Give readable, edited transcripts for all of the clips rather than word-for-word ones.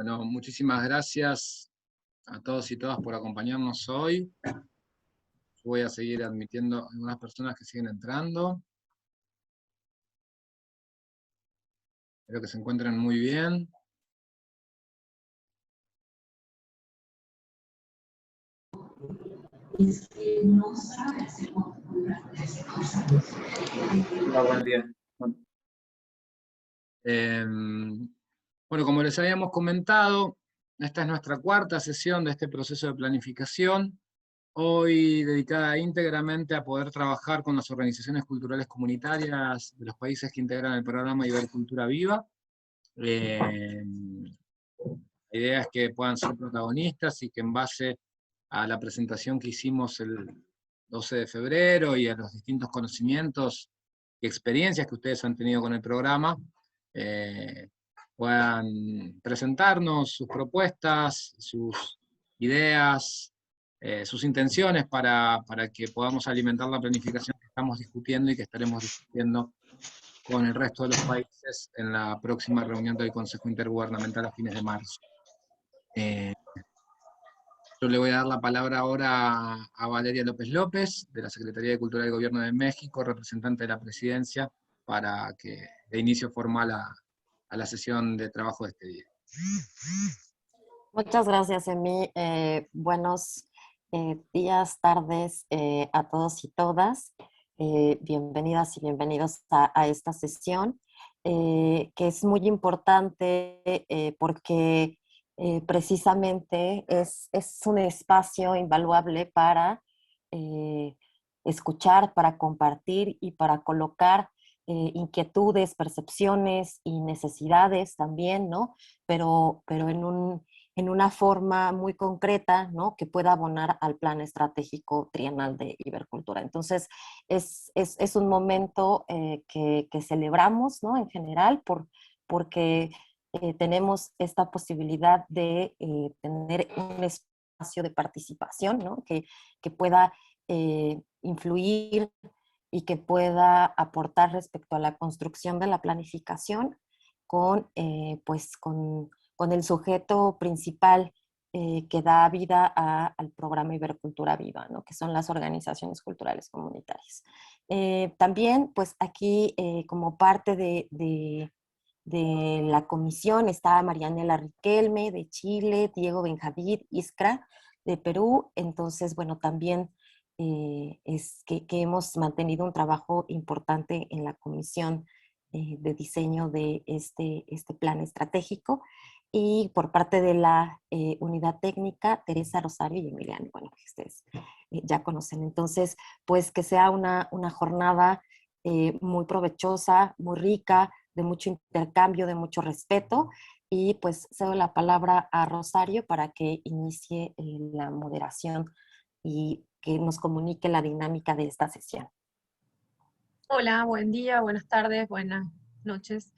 Bueno, muchísimas gracias a todos y todas por acompañarnos hoy. Voy a seguir admitiendo algunas personas que siguen entrando. Espero que se encuentren muy bien. Es que no sabe hacer cosas. Hola, buen día. Bueno, como les habíamos comentado, esta es nuestra cuarta sesión de este proceso de planificación, hoy dedicada íntegramente a poder trabajar con las organizaciones culturales comunitarias de los países que integran el programa Ibercultura Viva. La idea es que puedan ser protagonistas y que en base a la presentación que hicimos el 12 de febrero y a los distintos conocimientos y experiencias que ustedes han tenido con el programa, puedan presentarnos sus propuestas, sus ideas, sus intenciones para que podamos alimentar la planificación que estamos discutiendo y que estaremos discutiendo con el resto de los países en la próxima reunión del Consejo Intergubernamental a fines de marzo. Yo le voy a dar la palabra ahora a Valeria López López, de la Secretaría de Cultura del Gobierno de México, representante de la Presidencia, para que dé inicio formal a la sesión de trabajo de este día. Muchas gracias, Emi. Buenos días, tardes a todos y todas. Bienvenidas y bienvenidos a esta sesión, que es muy importante porque precisamente es un espacio invaluable para escuchar, para compartir y para colocar inquietudes, percepciones y necesidades también, ¿no? Pero en una forma muy concreta, ¿no? Que pueda abonar al plan estratégico trienal de Ibercultura. Entonces, es un momento que celebramos, ¿no? En general, porque tenemos esta posibilidad de tener un espacio de participación, ¿no? Que pueda influir y que pueda aportar respecto a la construcción de la planificación con el sujeto principal que da vida al programa Ibercultura Viva, ¿no? Que son las organizaciones culturales comunitarias. También, pues aquí, como parte de la comisión, está Marianela Riquelme, de Chile, Diego Benjavid Iskra, de Perú. Entonces, bueno, también es que hemos mantenido un trabajo importante en la comisión de diseño de este plan estratégico. Y por parte de la unidad técnica, Teresa Rosario y Emiliano, bueno, que ustedes ya conocen. Entonces, pues que sea una jornada muy provechosa, muy rica, de mucho intercambio, de mucho respeto. Y pues cedo la palabra a Rosario para que inicie la moderación y que nos comunique la dinámica de esta sesión. Hola, buen día, buenas tardes, buenas noches.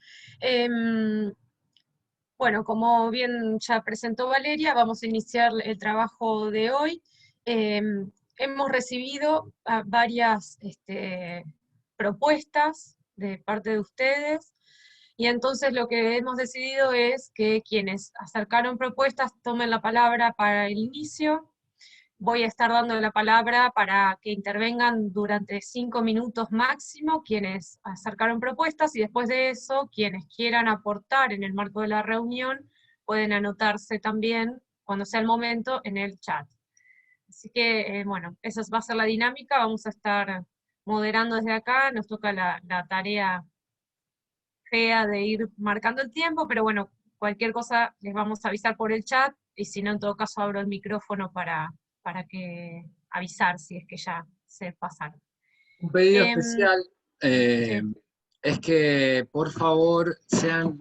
Bueno, como bien ya presentó Valeria, vamos a iniciar el trabajo de hoy. Hemos recibido varias propuestas de parte de ustedes, y entonces lo que hemos decidido es que quienes acercaron propuestas tomen la palabra para el inicio. Voy a estar dando la palabra para que intervengan durante 5 minutos máximo quienes acercaron propuestas, y después de eso, quienes quieran aportar en el marco de la reunión, pueden anotarse también, cuando sea el momento, en el chat. Así que, bueno, esa va a ser la dinámica, vamos a estar moderando desde acá, nos toca la tarea fea de ir marcando el tiempo, pero bueno, cualquier cosa les vamos a avisar por el chat, y si no, en todo caso abro el micrófono para que avisar si es que ya se pasaron. Un pedido especial Sí. es que, por favor,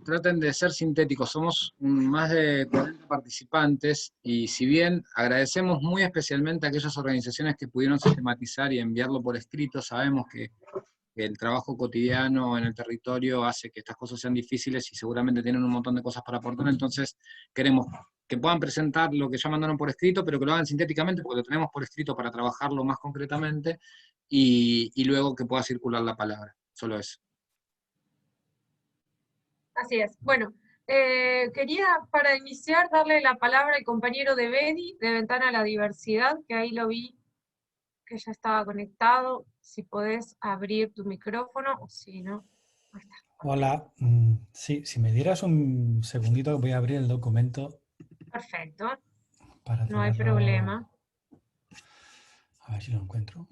traten de ser sintéticos. Somos más de 40 participantes, y si bien agradecemos muy especialmente a aquellas organizaciones que pudieron sistematizar y enviarlo por escrito, sabemos que el trabajo cotidiano en el territorio hace que estas cosas sean difíciles y seguramente tienen un montón de cosas para aportar. Entonces queremos que puedan presentar lo que ya mandaron por escrito, pero que lo hagan sintéticamente, porque lo tenemos por escrito para trabajarlo más concretamente, y luego que pueda circular la palabra. Solo eso. Así es. Bueno, Quería, para iniciar, darle la palabra al compañero de Bedi, de Ventana a la Diversidad, que ahí lo vi que ya estaba conectado. Si podés abrir tu micrófono, o si no, ahí está. Hola, sí, si me dieras un segundito voy a abrir el documento Perfecto, para no hay tenerlo, problema. a ver si lo encuentro.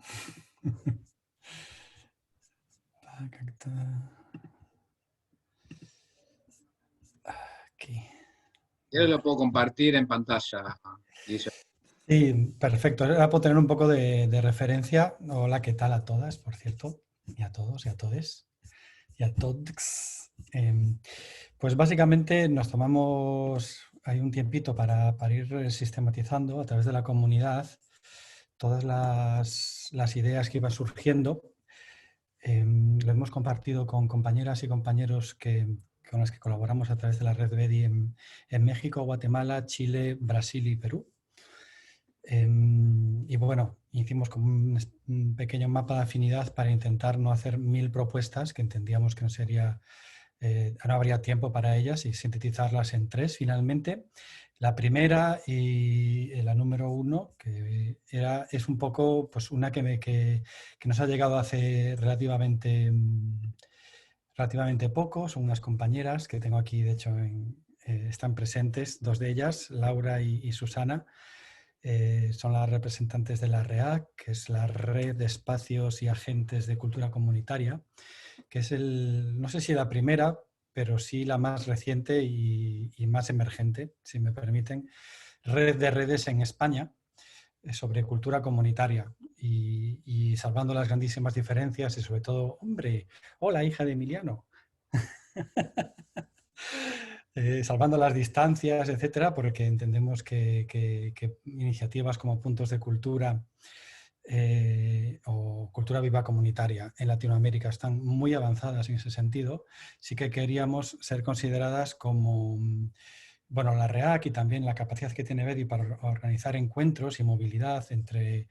Aquí. Yo lo puedo compartir en pantalla, Guillermo. Sí, perfecto. Era por tener un poco de referencia. Hola, ¿qué tal a todas, por cierto? Y a todos y a todes. Y a todos. Pues básicamente nos tomamos ahí un tiempito para ir sistematizando a través de la comunidad todas las ideas que iban surgiendo. Lo hemos compartido con compañeras y compañeros con los que colaboramos a través de la red Bedi en México, Guatemala, Chile, Brasil y Perú. Y bueno, hicimos como un pequeño mapa de afinidad para intentar no hacer 1000 propuestas, que entendíamos que no habría tiempo para ellas, y sintetizarlas en 3 finalmente. La primera y la número 1, que es un poco pues una que nos ha llegado hace relativamente poco. Son unas compañeras que tengo aquí, de hecho, están presentes, 2 de ellas, Laura y Susana. Son las representantes de la REAC, que es la Red de Espacios y Agentes de Cultura Comunitaria, que es no sé si la primera, pero sí la más reciente y más emergente, si me permiten, red de redes en España sobre cultura comunitaria y salvando las grandísimas diferencias y sobre todo, hombre, hola hija de Emiliano. Salvando las distancias, etcétera, porque entendemos que iniciativas como puntos de cultura o cultura viva comunitaria en Latinoamérica están muy avanzadas en ese sentido. Sí que queríamos ser consideradas como, bueno, la REAC y también la capacidad que tiene Bedi para organizar encuentros y movilidad entre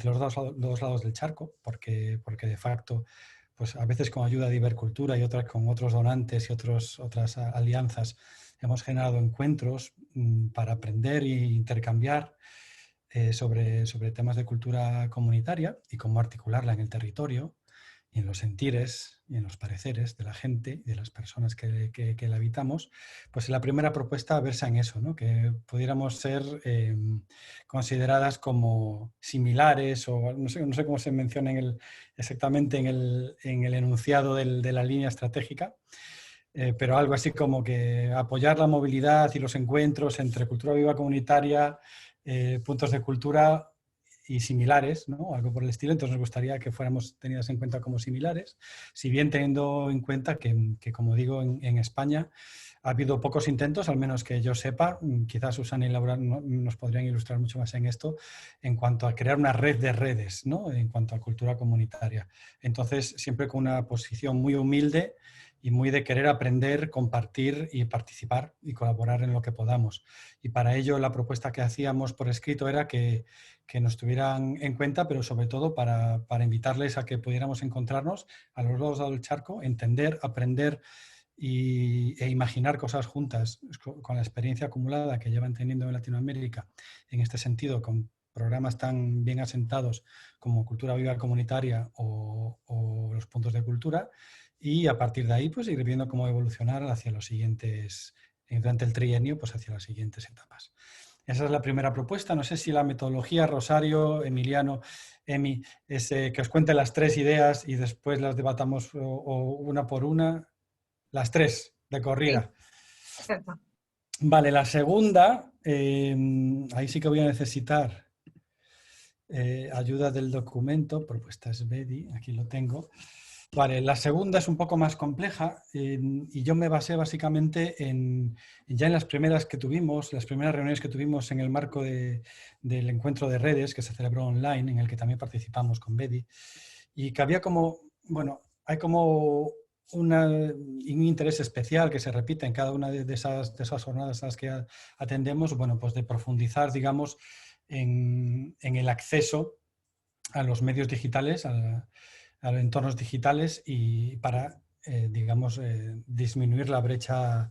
los dos lados del charco, porque de facto, pues a veces con ayuda de Ibercultura y otras con otros donantes y otras alianzas, hemos generado encuentros para aprender e intercambiar sobre temas de cultura comunitaria y cómo articularla en el territorio y en los sentires y en los pareceres de la gente y de las personas que la habitamos. Pues la primera propuesta versa en eso, ¿no? Que pudiéramos ser consideradas como similares, o no sé cómo se menciona exactamente en el enunciado de la línea estratégica, pero algo así como que apoyar la movilidad y los encuentros entre cultura viva comunitaria, puntos de cultura y similares, ¿no? Algo por el estilo. Entonces nos gustaría que fuéramos tenidas en cuenta como similares, si bien teniendo en cuenta que como digo, en España ha habido pocos intentos, al menos que yo sepa. Quizás Susana y Laura nos podrían ilustrar mucho más en esto, en cuanto a crear una red de redes, ¿no? En cuanto a cultura comunitaria. Entonces, siempre con una posición muy humilde y muy de querer aprender, compartir y participar y colaborar en lo que podamos. Y para ello la propuesta que hacíamos por escrito era que nos tuvieran en cuenta, pero sobre todo para invitarles a que pudiéramos encontrarnos a los dos lados del charco, entender, aprender e imaginar cosas juntas con la experiencia acumulada que llevan teniendo en Latinoamérica en este sentido, con programas tan bien asentados como Cultura Viva Comunitaria o los puntos de cultura, y a partir de ahí pues ir viendo cómo evolucionar hacia los siguientes, durante el trienio, pues hacia las siguientes etapas. Esa es la primera propuesta. No sé si la metodología, Rosario, Emiliano, Emi, es que os cuente las 3 ideas y después las debatamos o una por una. Las 3 de corrida. Sí, exacto. Vale, la segunda, ahí sí que voy a necesitar ayuda del documento, propuestas Bedi, aquí lo tengo. Vale, la segunda es un poco más compleja y yo me basé básicamente ya en las primeras reuniones que tuvimos en el marco del encuentro de redes que se celebró online, en el que también participamos con Bedi, y que había como, bueno, hay como un interés especial que se repite en cada una de esas jornadas a las que atendemos, bueno, pues de profundizar, digamos, en el acceso a los medios digitales, a los entornos digitales, y para, digamos, disminuir la brecha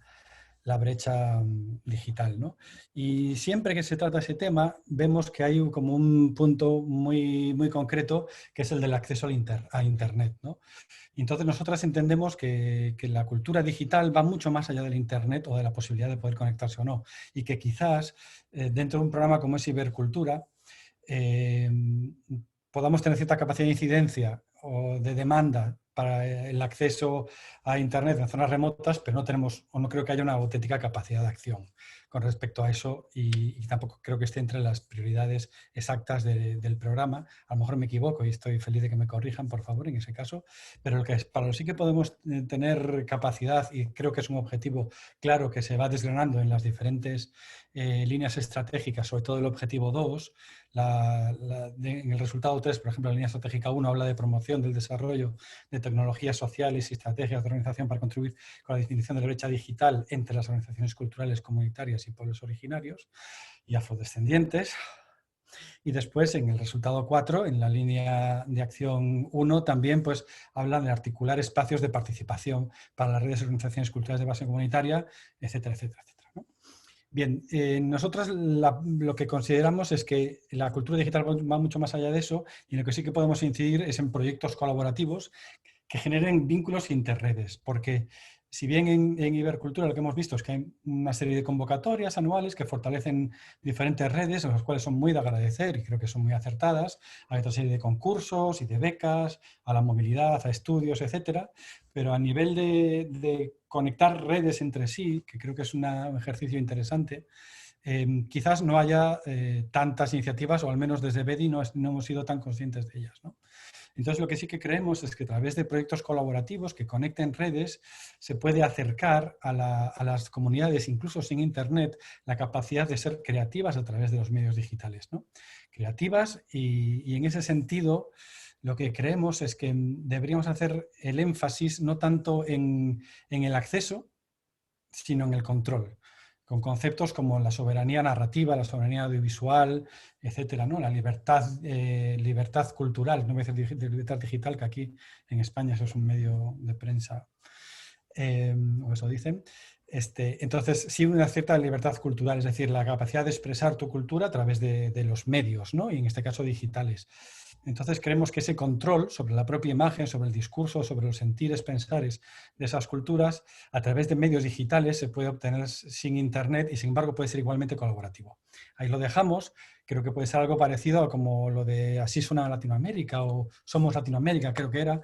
la brecha digital, ¿no? Y siempre que se trata ese tema, vemos que hay como un punto muy, muy concreto, que es el del acceso a Internet, ¿no? Y entonces nosotras entendemos que la cultura digital va mucho más allá del Internet o de la posibilidad de poder conectarse o no, y que quizás dentro de un programa como es Ibercultura podamos tener cierta capacidad de incidencia o de demanda para el acceso a Internet en zonas remotas, pero no tenemos, o no creo que haya una auténtica capacidad de acción con respecto a eso, y tampoco creo que esté entre las prioridades exactas del programa. A lo mejor me equivoco y estoy feliz de que me corrijan, por favor, en ese caso, pero para lo sí que podemos tener capacidad, y creo que es un objetivo claro que se va desgranando en las diferentes líneas estratégicas, sobre todo el objetivo 2, en el resultado 3, por ejemplo, la línea estratégica 1 habla de promoción del desarrollo de tecnologías sociales y estrategias de organización para contribuir con la definición de la brecha digital entre las organizaciones culturales, comunitarias y pueblos originarios y afrodescendientes. Y después, en el resultado 4, en la línea de acción 1, también pues, hablan de articular espacios de participación para las redes de organizaciones culturales de base comunitaria, etcétera, etcétera, etcétera, ¿no? Bien, nosotros lo que consideramos es que la cultura digital va mucho más allá de eso, y en lo que sí que podemos incidir es en proyectos colaborativos que generen vínculos interredes, porque si bien en Ibercultura lo que hemos visto es que hay una serie de convocatorias anuales que fortalecen diferentes redes, las cuales son muy de agradecer y creo que son muy acertadas, hay otra serie de concursos y de becas a la movilidad, a estudios, etcétera, pero a nivel de conectar redes entre sí, que creo que es un ejercicio interesante, quizás no haya tantas iniciativas, o al menos desde BEDI no hemos sido tan conscientes de ellas, ¿no? Entonces, lo que sí que creemos es que a través de proyectos colaborativos que conecten redes se puede acercar a las comunidades, incluso sin Internet, la capacidad de ser creativas a través de los medios digitales, ¿no? Creativas, y en ese sentido lo que creemos es que deberíamos hacer el énfasis no tanto en el acceso, sino en el control, con conceptos como la soberanía narrativa, la soberanía audiovisual, etcétera, ¿no? La libertad, libertad cultural, no voy a decir libertad digital, que aquí en España eso es un medio de prensa, o eso dicen. Entonces, sí, una cierta libertad cultural, es decir, la capacidad de expresar tu cultura a través de los medios, ¿no? Y en este caso digitales. Entonces creemos que ese control sobre la propia imagen, sobre el discurso, sobre los sentires, pensares de esas culturas, a través de medios digitales se puede obtener sin Internet y sin embargo puede ser igualmente colaborativo. Ahí lo dejamos. Creo que puede ser algo parecido a como lo de Así suena Latinoamérica o Somos Latinoamérica, creo que era,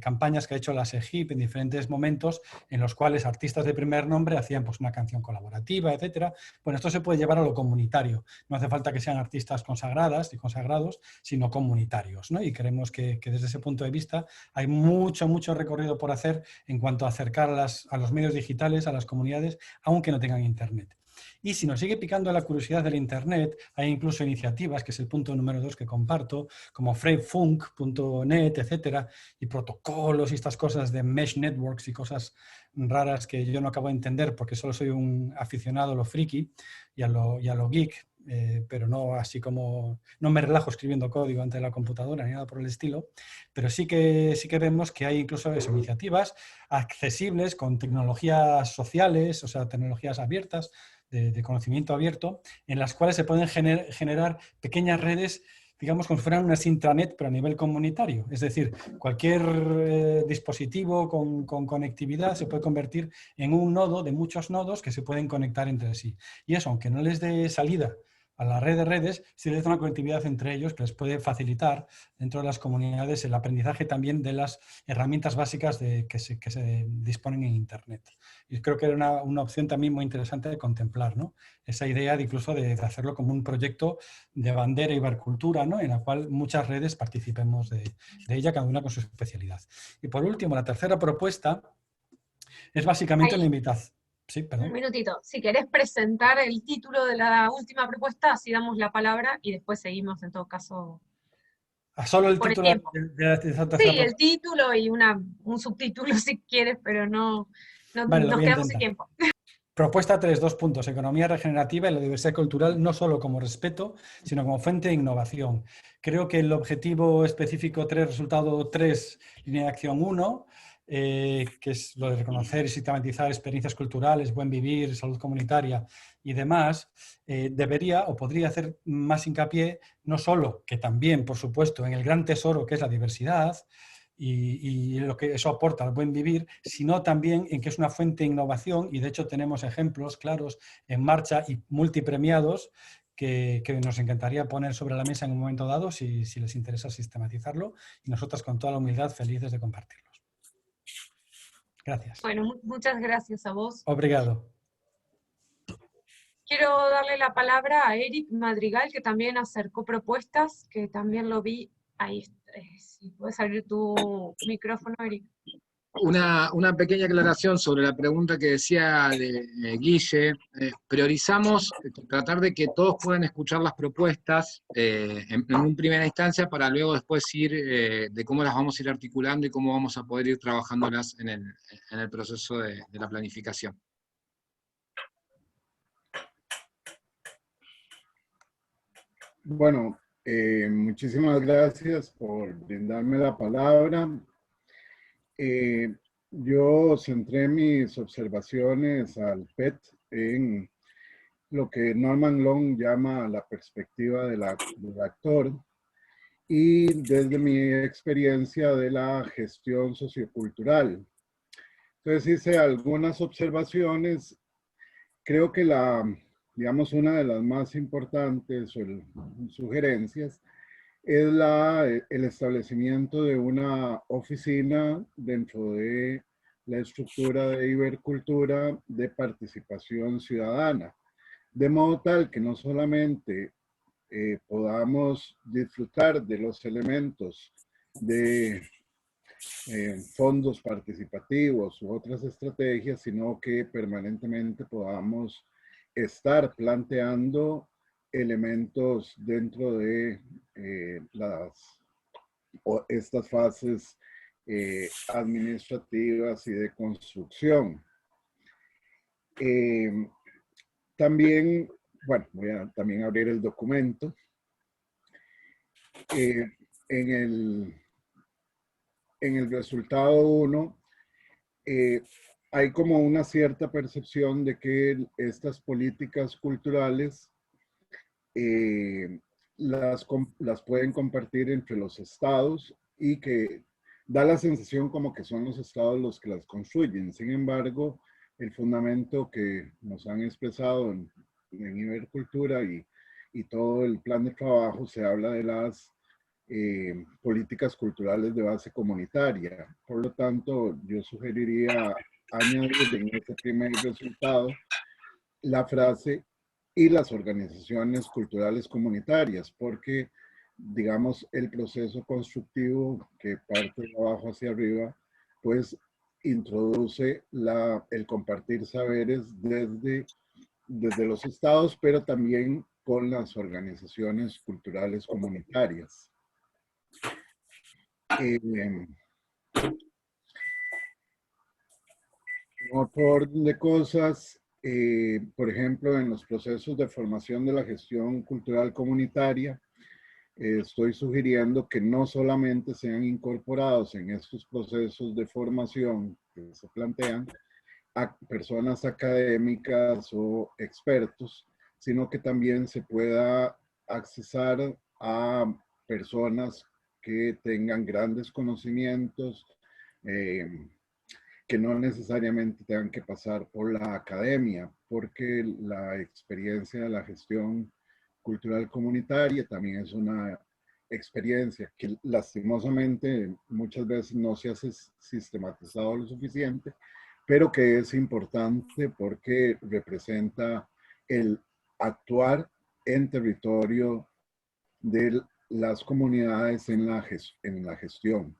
campañas que ha hecho la SEGIP en diferentes momentos en los cuales artistas de primer nombre hacían pues, una canción colaborativa, etcétera. Bueno, esto se puede llevar a lo comunitario. No hace falta que sean artistas consagradas y consagrados, sino comunitarios, ¿no? Y creemos que desde ese punto de vista hay mucho, mucho recorrido por hacer en cuanto a acercar a los medios digitales, a las comunidades, aunque no tengan Internet. Y si nos sigue picando la curiosidad del Internet, hay incluso iniciativas, que es el punto número 2 que comparto, como framefunk.net, etcétera, y protocolos y estas cosas de mesh networks y cosas raras que yo no acabo de entender porque solo soy un aficionado a lo friki y a lo geek, pero no así como, no me relajo escribiendo código ante la computadora ni nada por el estilo, pero sí que vemos que hay incluso iniciativas accesibles con tecnologías sociales, o sea, tecnologías abiertas, de conocimiento abierto, en las cuales se pueden generar pequeñas redes, digamos, como si fueran unas intranet, pero a nivel comunitario. Es decir, cualquier dispositivo con conectividad se puede convertir en un nodo de muchos nodos que se pueden conectar entre sí. Y eso, aunque no les dé salida a la red de redes, sí les da una conectividad entre ellos que les puede facilitar dentro de las comunidades el aprendizaje también de las herramientas básicas que se disponen en Internet. Y creo que era una opción también muy interesante de contemplar, ¿no? Esa idea de incluso de hacerlo como un proyecto de bandera Ibercultura, ¿no? En la cual muchas redes participemos de ella, cada una con su especialidad. Y por último, la tercera propuesta es básicamente una invitación. Sí, perdón. Un minutito. Si querés presentar el título de la última propuesta, así damos la palabra y después seguimos en todo caso. Solo el título de sí, el título y un subtítulo si quieres, pero no vale, nos quedamos sin tiempo. Propuesta 3, 2 puntos. Economía regenerativa y la diversidad cultural no solo como respeto, sino como fuente de innovación. Creo que el objetivo específico 3, resultado 3, línea de acción 1, que es lo de reconocer y sistematizar experiencias culturales, buen vivir, salud comunitaria y demás, debería o podría hacer más hincapié no solo, que también, por supuesto, en el gran tesoro que es la diversidad y lo que eso aporta al buen vivir, sino también en que es una fuente de innovación, y de hecho tenemos ejemplos claros en marcha y multipremiados que nos encantaría poner sobre la mesa en un momento dado si les interesa sistematizarlo, y nosotros con toda la humildad felices de compartirlos. Gracias. Bueno, muchas gracias a vos. Obrigado. Quiero darle la palabra a Eric Madrigal, que también acercó propuestas, que también lo vi ahí. Si puedes abrir tu micrófono, Eric. Una pequeña aclaración sobre la pregunta que decía de Guille. Priorizamos tratar de que todos puedan escuchar las propuestas en una primera instancia para luego después ir de cómo las vamos a ir articulando y cómo vamos a poder ir trabajándolas en el proceso de la planificación. Bueno, muchísimas gracias por brindarme la palabra. Yo centré mis observaciones al PET en lo que Norman Long llama la perspectiva del actor, y desde mi experiencia de la gestión sociocultural. Entonces hice algunas observaciones. Creo que digamos, una de las más importantes sugerencias es el establecimiento de una oficina dentro de la estructura de Ibercultura de participación ciudadana, de modo tal que no solamente podamos disfrutar de los elementos de fondos participativos u otras estrategias, sino que permanentemente podamos estar planteando elementos dentro de estas fases administrativas y de construcción. También, bueno, voy a también abrir el documento. En el resultado 1, hay como una cierta percepción de que estas políticas culturales las pueden compartir entre los estados, y que da la sensación como que son los estados los que las construyen. Sin embargo, el fundamento que nos han expresado en Ibercultura y todo el plan de trabajo, se habla de las políticas culturales de base comunitaria. Por lo tanto, yo sugeriría añadir en este primer resultado la frase "y las organizaciones culturales comunitarias", porque, digamos, el proceso constructivo que parte de abajo hacia arriba, pues introduce el compartir saberes desde los estados, pero también con las organizaciones culturales comunitarias. Otro orden de cosas, por ejemplo, en los procesos de formación de la gestión cultural comunitaria, estoy sugiriendo que no solamente sean incorporados en estos procesos de formación que se plantean a personas académicas o expertos, sino que también se pueda accesar a personas que tengan grandes conocimientos, que no necesariamente tengan que pasar por la academia, porque la experiencia de la gestión cultural comunitaria también es una experiencia que lastimosamente muchas veces no se ha sistematizado lo suficiente, pero que es importante porque representa el actuar en territorio de las comunidades en la gestión.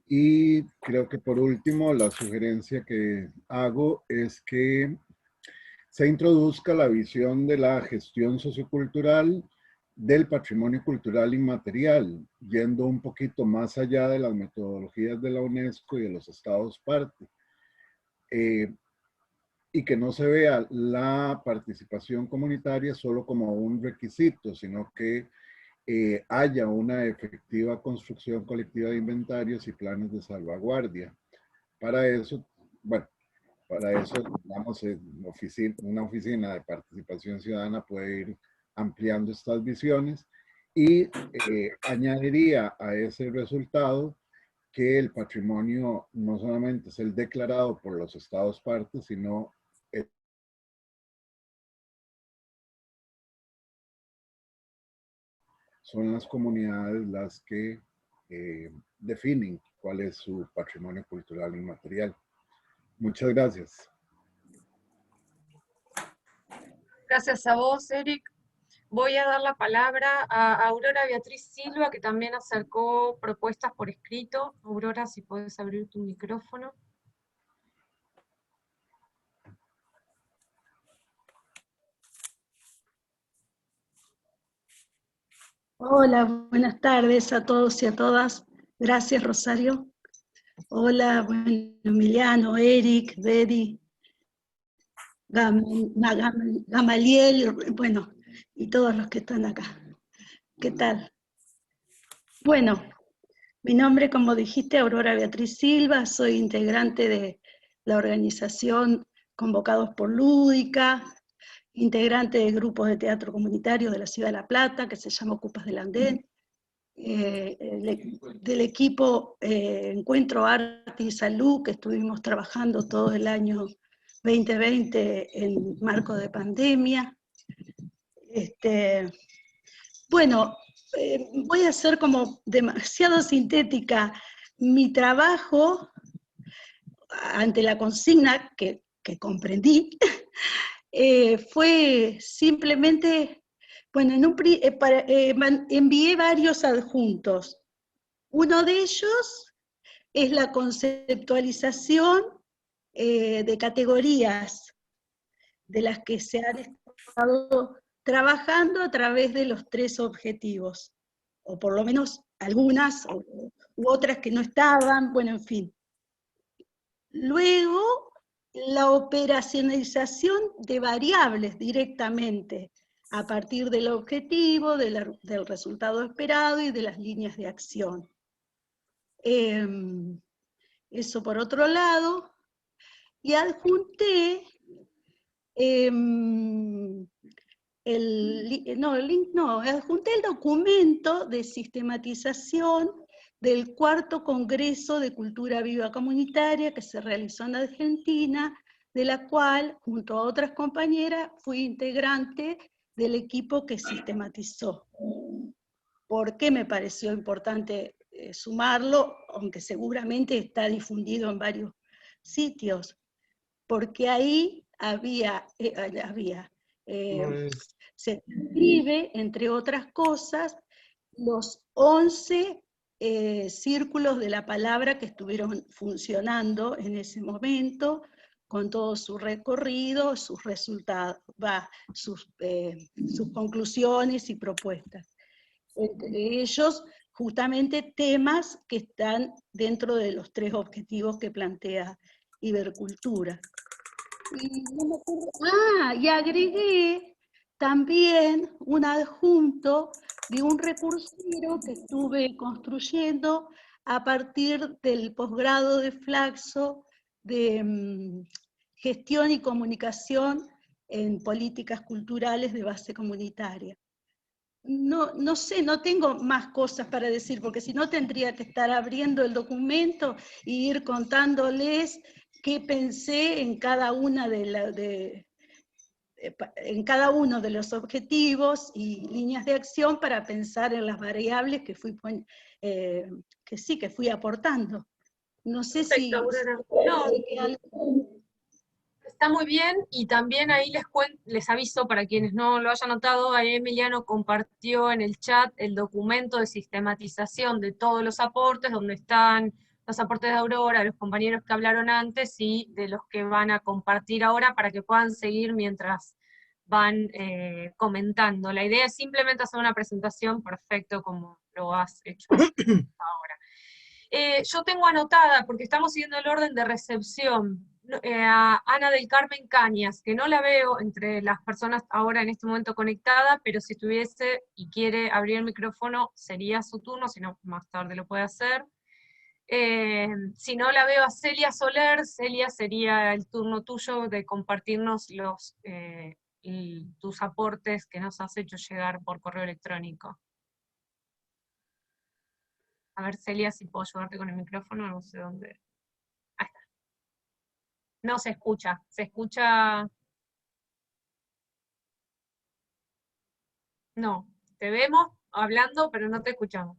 Y creo que por último, la sugerencia que hago es que se introduzca la visión de la gestión sociocultural del patrimonio cultural inmaterial, yendo un poquito más allá de las metodologías de la UNESCO y de los estados parte. Y que no se vea la participación comunitaria solo como un requisito, sino que haya una efectiva construcción colectiva de inventarios y planes de salvaguardia. Para eso, bueno, para eso, digamos, una oficina de participación ciudadana puede ir ampliando estas visiones y añadiría a ese resultado que el patrimonio no solamente es el declarado por los estados partes, sino son las comunidades las que definen cuál es su patrimonio cultural inmaterial. Muchas gracias. Gracias a vos, Eric. Voy a dar la palabra a Aurora Beatriz Silva, que también acercó propuestas por escrito. Aurora, si puedes abrir tu micrófono. Hola, buenas tardes a todos y a todas. Gracias, Rosario. Hola, bueno, Emiliano, Eric, Betty, Gamaliel, bueno, y todos los que están acá. ¿Qué tal? Bueno, mi nombre, como dijiste, Aurora Beatriz Silva, soy integrante de la organización Convocados por Lúdica, integrante de grupos de teatro comunitario de la Ciudad de La Plata, que se llama Ocupas del Andén, del equipo Encuentro Arte y Salud, que estuvimos trabajando todo el año 2020 en marco de pandemia. Bueno, voy a ser como demasiado sintética. Mi trabajo, ante la consigna que comprendí, fue simplemente, bueno, envié varios adjuntos. Uno de ellos es la conceptualización de categorías de las que se han estado trabajando a través de los 3 objetivos, o por lo menos algunas u otras que no estaban, bueno, en fin. Luego, la operacionalización de variables directamente, a partir del objetivo, del resultado esperado y de las líneas de acción. Eso por otro lado, y adjunté adjunté el documento de sistematización del 4º Congreso de Cultura Viva Comunitaria que se realizó en Argentina, de la cual, junto a otras compañeras, fui integrante del equipo que sistematizó. ¿Por qué me pareció importante sumarlo? Aunque seguramente está difundido en varios sitios, porque ahí se describe, entre otras cosas, los 11 círculos de la palabra que estuvieron funcionando en ese momento, con todo su recorrido, sus resultados, sus conclusiones y propuestas. Entre ellos, justamente temas que están dentro de los 3 objetivos que plantea Ibercultura. Y agregué también un adjunto de un recursero que estuve construyendo a partir del posgrado de Flaxo de gestión y comunicación en políticas culturales de base comunitaria. No sé, no tengo más cosas para decir, porque si no tendría que estar abriendo el documento e ir contándoles qué pensé en cada una en cada uno de los objetivos y líneas de acción para pensar en las variables que fui aportando. No sé. Perfecto, Aurora. Está muy bien, y también ahí les aviso, para quienes no lo hayan notado, ahí Emiliano compartió en el chat el documento de sistematización de todos los aportes, donde están los aportes de Aurora, los compañeros que hablaron antes, y de los que van a compartir ahora, para que puedan seguir mientras van comentando. La idea es simplemente hacer una presentación perfecto como lo has hecho ahora. Yo tengo anotada, porque estamos siguiendo el orden de recepción, a Ana del Carmen Cañas, que no la veo entre las personas ahora en este momento conectada, pero si estuviese y quiere abrir el micrófono, sería su turno, si no, más tarde lo puede hacer. Si no la veo a Celia Soler, Celia, sería el turno tuyo de compartirnos tus aportes que nos has hecho llegar por correo electrónico. A ver, Celia, si puedo ayudarte con el micrófono, no sé dónde. Ahí está. No se escucha, se escucha... No, te vemos hablando, pero no te escuchamos.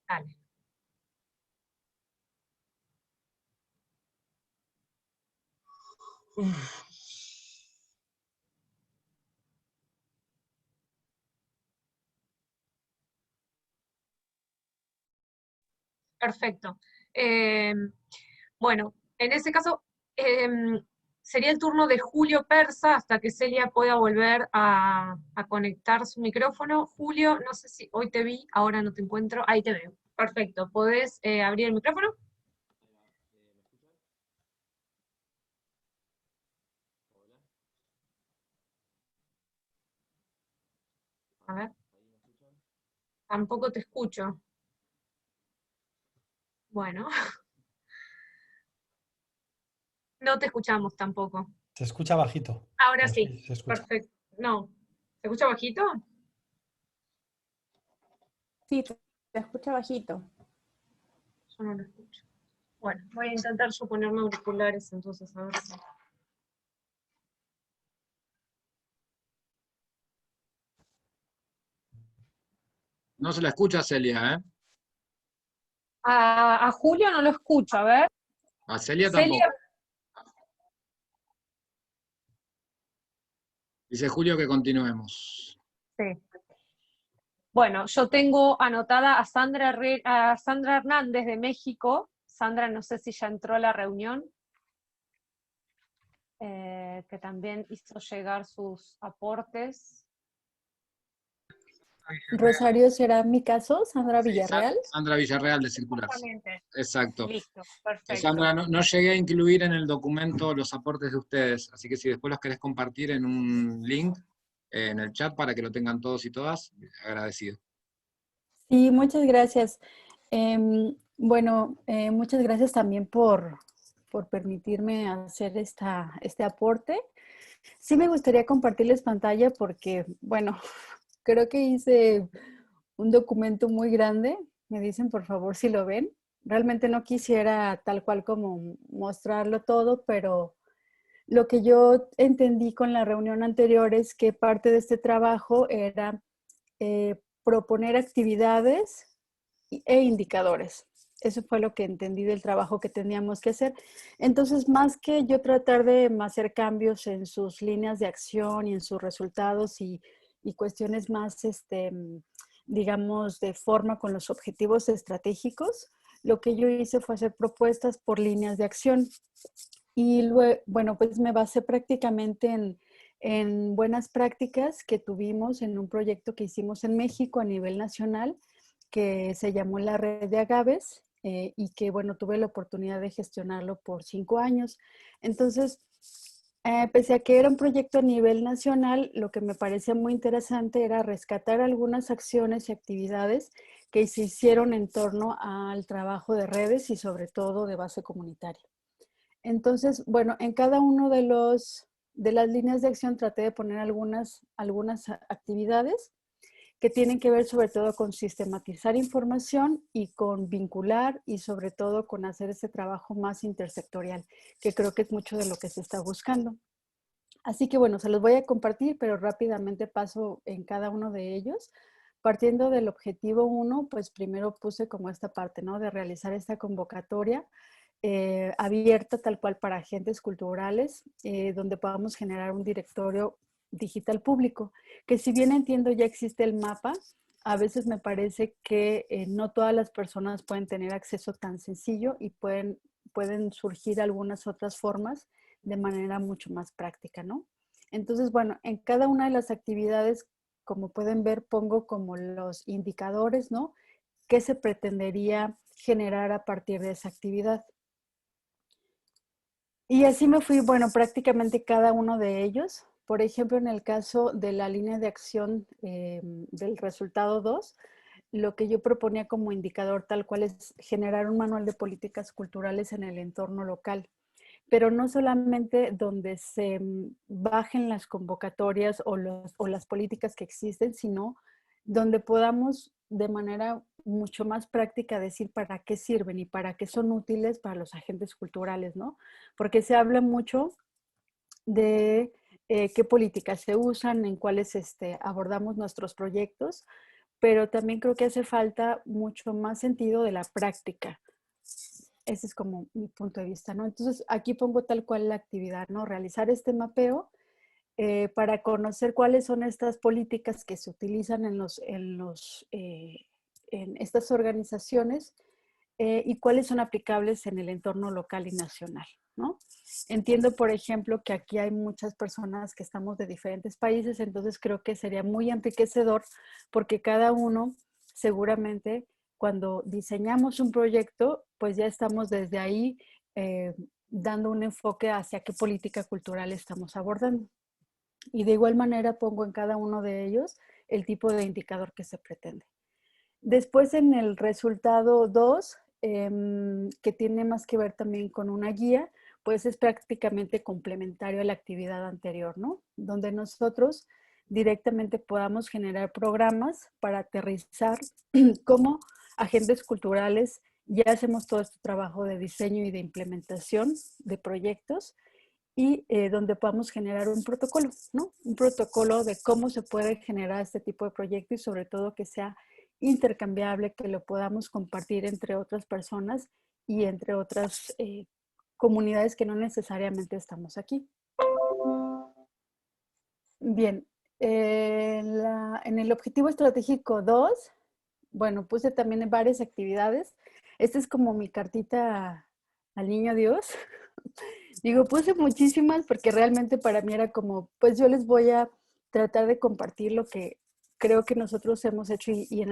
Dale. Perfecto. Bueno, en ese caso, sería el turno de Julio Persa, hasta que Celia pueda volver a conectar su micrófono. Julio, no sé si hoy te vi, ahora no te encuentro. Ahí te veo. Perfecto. ¿Podés abrir el micrófono? A ver. Tampoco te escucho. Bueno. No te escuchamos tampoco. Se escucha bajito. Ahora Pero sí. se escucha. Perfecto. No. ¿Se escucha bajito? Sí, te escucha bajito. Yo no lo escucho. Bueno, voy a intentar yo ponerme auriculares entonces, a ver si... No se la escucha, Celia, ¿eh? A Julio no lo escucho, a ver. A Celia Celia, tampoco. Dice Julio que continuemos. sí. Bueno, yo tengo anotada a Sandra Hernández de México. Sandra, no sé si ya entró a la reunión, que también hizo llegar sus aportes. Rosario, ¿será mi caso? Sandra Sí, Villarreal. Sandra Villarreal de Circular. Exactamente. Exacto. Listo, perfecto. Sandra, no llegué a incluir en el documento los aportes de ustedes, así que si después los querés compartir en un link en el chat para que lo tengan todos y todas, agradecido. Sí, muchas gracias. Bueno, muchas gracias también por permitirme hacer este aporte. Sí me gustaría compartirles pantalla porque, bueno, creo que hice un documento muy grande. Me dicen por favor si lo ven. Realmente no quisiera tal cual como mostrarlo todo, pero lo que yo entendí con la reunión anterior es que parte de este trabajo era proponer actividades e indicadores. Eso fue lo que entendí del trabajo que teníamos que hacer. Entonces, más que yo tratar de hacer cambios en sus líneas de acción y en sus resultados y cuestiones más, digamos, de forma con los objetivos estratégicos, lo que yo hice fue hacer propuestas por líneas de acción. Y luego, bueno, pues me basé prácticamente en buenas prácticas que tuvimos en un proyecto que hicimos en México a nivel nacional, que se llamó la Red de Agaves, y que, bueno, tuve la oportunidad de gestionarlo por 5 años. Entonces, pese a que era un proyecto a nivel nacional, lo que me parecía muy interesante era rescatar algunas acciones y actividades que se hicieron en torno al trabajo de redes y sobre todo de base comunitaria. Entonces, bueno, en cada uno de las líneas de acción traté de poner algunas actividades que tienen que ver sobre todo con sistematizar información y con vincular y sobre todo con hacer ese trabajo más intersectorial, que creo que es mucho de lo que se está buscando. Así que bueno, se los voy a compartir, pero rápidamente paso en cada uno de ellos. Partiendo del objetivo 1, pues primero puse como esta parte, ¿no? De realizar esta convocatoria abierta tal cual para agentes culturales, donde podamos generar un directorio digital público, que si bien entiendo ya existe el mapa, a veces me parece que no todas las personas pueden tener acceso tan sencillo y pueden surgir algunas otras formas de manera mucho más práctica, ¿no? Entonces, bueno, en cada una de las actividades como pueden ver, pongo como los indicadores, ¿no? ¿Qué se pretendería generar a partir de esa actividad? Y así me fui, bueno, prácticamente cada uno de ellos. Por ejemplo, en el caso de la línea de acción del resultado 2, lo que yo proponía como indicador tal cual es generar un manual de políticas culturales en el entorno local, pero no solamente donde se bajen las convocatorias o las políticas que existen, sino donde podamos de manera mucho más práctica decir para qué sirven y para qué son útiles para los agentes culturales, ¿no? Porque se habla mucho de qué políticas se usan, en cuáles abordamos nuestros proyectos, pero también creo que hace falta mucho más sentido de la práctica. Ese es como mi punto de vista, ¿no? Entonces, aquí pongo tal cual la actividad, ¿no? Realizar este mapeo para conocer cuáles son estas políticas que se utilizan en estas organizaciones y cuáles son aplicables en el entorno local y nacional, ¿no? Entiendo, por ejemplo, que aquí hay muchas personas que estamos de diferentes países, entonces creo que sería muy enriquecedor porque cada uno seguramente cuando diseñamos un proyecto, pues ya estamos desde ahí dando un enfoque hacia qué política cultural estamos abordando. Y de igual manera pongo en cada uno de ellos el tipo de indicador que se pretende. Después en el resultado 2, que tiene más que ver también con una guía, pues es prácticamente complementario a la actividad anterior, ¿no? Donde nosotros directamente podamos generar programas para aterrizar como agentes culturales. Ya hacemos todo este trabajo de diseño y de implementación de proyectos y donde podamos generar un protocolo, ¿no? Un protocolo de cómo se puede generar este tipo de proyecto y sobre todo que sea intercambiable, que lo podamos compartir entre otras personas y entre otras comunidades que no necesariamente estamos aquí. Bien, en el objetivo estratégico 2, bueno, puse también varias actividades. Esta es como mi cartita al niño Dios. Digo, puse muchísimas porque realmente para mí era como, pues yo les voy a tratar de compartir lo que creo que nosotros hemos hecho y en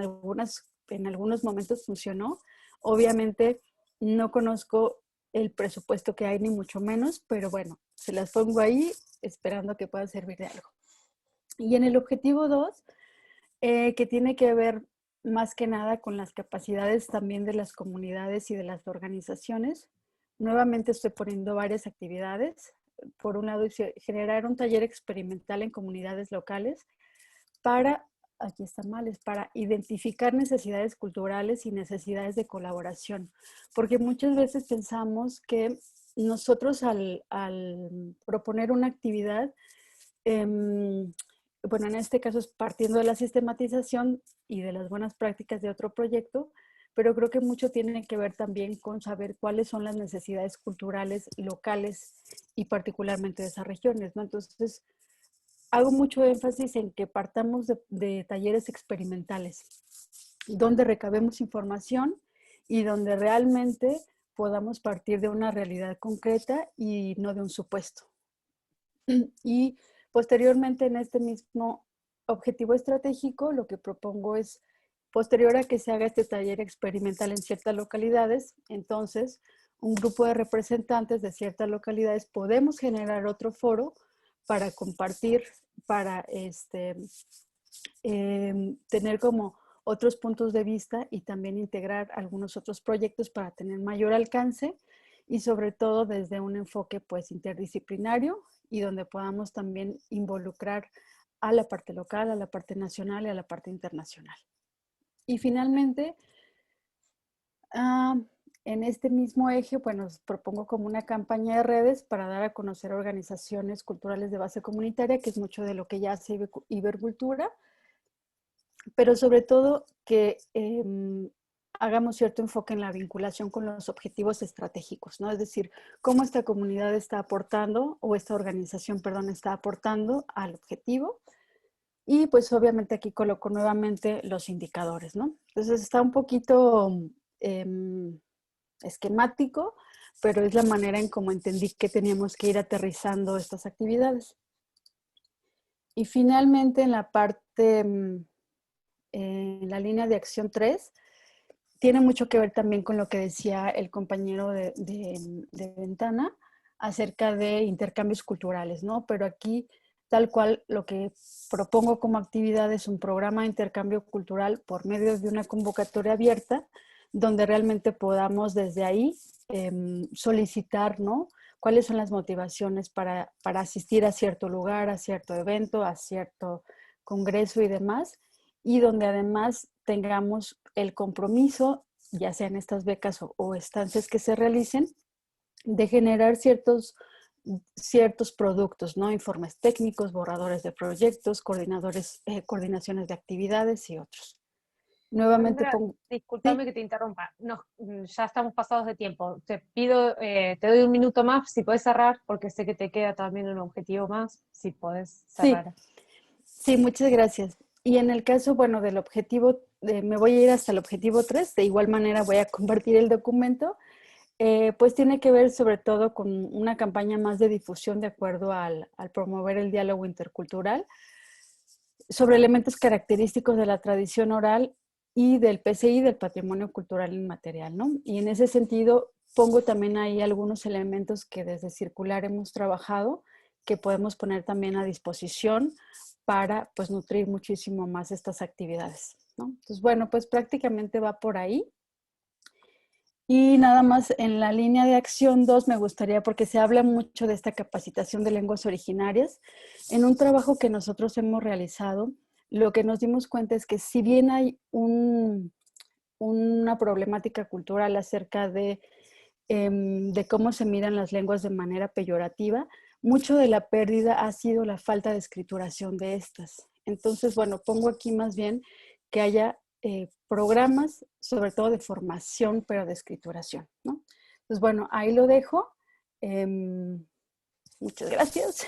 algunos momentos funcionó. Obviamente no conozco el presupuesto que hay ni mucho menos, pero bueno, se las pongo ahí esperando que puedan servir de algo. Y en el objetivo 2, que tiene que ver más que nada con las capacidades también de las comunidades y de las organizaciones. Nuevamente estoy poniendo varias actividades. Por un lado, generar un taller experimental en comunidades locales para, aquí están males, para identificar necesidades culturales y necesidades de colaboración. Porque muchas veces pensamos que nosotros al proponer una actividad, bueno, en este caso es partiendo de la sistematización y de las buenas prácticas de otro proyecto, pero creo que mucho tiene que ver también con saber cuáles son las necesidades culturales locales y particularmente de esas regiones, ¿no? Entonces, hago mucho énfasis en que partamos de talleres experimentales, donde recabemos información y donde realmente podamos partir de una realidad concreta y no de un supuesto. Y posteriormente en este mismo objetivo estratégico, lo que propongo es, posterior a que se haga este taller experimental en ciertas localidades, entonces un grupo de representantes de ciertas localidades podemos generar otro foro para compartir, para tener como otros puntos de vista y también integrar algunos otros proyectos para tener mayor alcance y sobre todo desde un enfoque pues interdisciplinario y donde podamos también involucrar a la parte local, a la parte nacional y a la parte internacional. Y finalmente, en este mismo eje, bueno, propongo como una campaña de redes para dar a conocer organizaciones culturales de base comunitaria, que es mucho de lo que ya hace Ibercultura, pero sobre todo que hagamos cierto enfoque en la vinculación con los objetivos estratégicos, ¿no? Es decir, cómo esta comunidad está aportando, o esta organización, perdón, está aportando al objetivo. Y pues obviamente aquí coloco nuevamente los indicadores, ¿no? Entonces está un poquito esquemático, pero es la manera en cómo entendí que teníamos que ir aterrizando estas actividades. Y finalmente en la parte en la línea de acción 3, tiene mucho que ver también con lo que decía el compañero de Ventana acerca de intercambios culturales, ¿no? Pero aquí, tal cual, lo que propongo como actividad es un programa de intercambio cultural por medio de una convocatoria abierta, donde realmente podamos desde ahí solicitar, ¿no? Cuáles son las motivaciones para asistir a cierto lugar, a cierto evento, a cierto congreso y demás, y donde además tengamos el compromiso, ya sean estas becas o estancias que se realicen, de generar ciertos productos, ¿no? Informes técnicos, borradores de proyectos, coordinaciones de actividades y otros. Nuevamente Alejandra, pongo... discúlpame ¿Sí? que te interrumpa. Ya estamos pasados de tiempo. Te pido, te doy un minuto más, si podés cerrar, porque sé que te queda también un objetivo más, si podés cerrar. Sí, muchas gracias. Y en el caso, bueno, del objetivo, me voy a ir hasta el objetivo 3, de igual manera voy a compartir el documento, pues tiene que ver sobre todo con una campaña más de difusión de acuerdo al promover el diálogo intercultural sobre elementos característicos de la tradición oral y del PCI, del patrimonio cultural inmaterial, ¿no? Y en ese sentido pongo también ahí algunos elementos que desde Circular hemos trabajado, que podemos poner también a disposición para pues nutrir muchísimo más estas actividades, ¿no? Entonces, bueno, pues prácticamente va por ahí. Y nada más en la línea de acción 2 me gustaría, porque se habla mucho de esta capacitación de lenguas originarias, en un trabajo que nosotros hemos realizado, lo que nos dimos cuenta es que si bien hay una problemática cultural acerca de cómo se miran las lenguas de manera peyorativa, mucho de la pérdida ha sido la falta de escrituración de estas. Entonces, bueno, pongo aquí más bien que haya programas, sobre todo de formación, pero de escrituración, ¿no? Entonces, bueno, ahí lo dejo. Muchas gracias.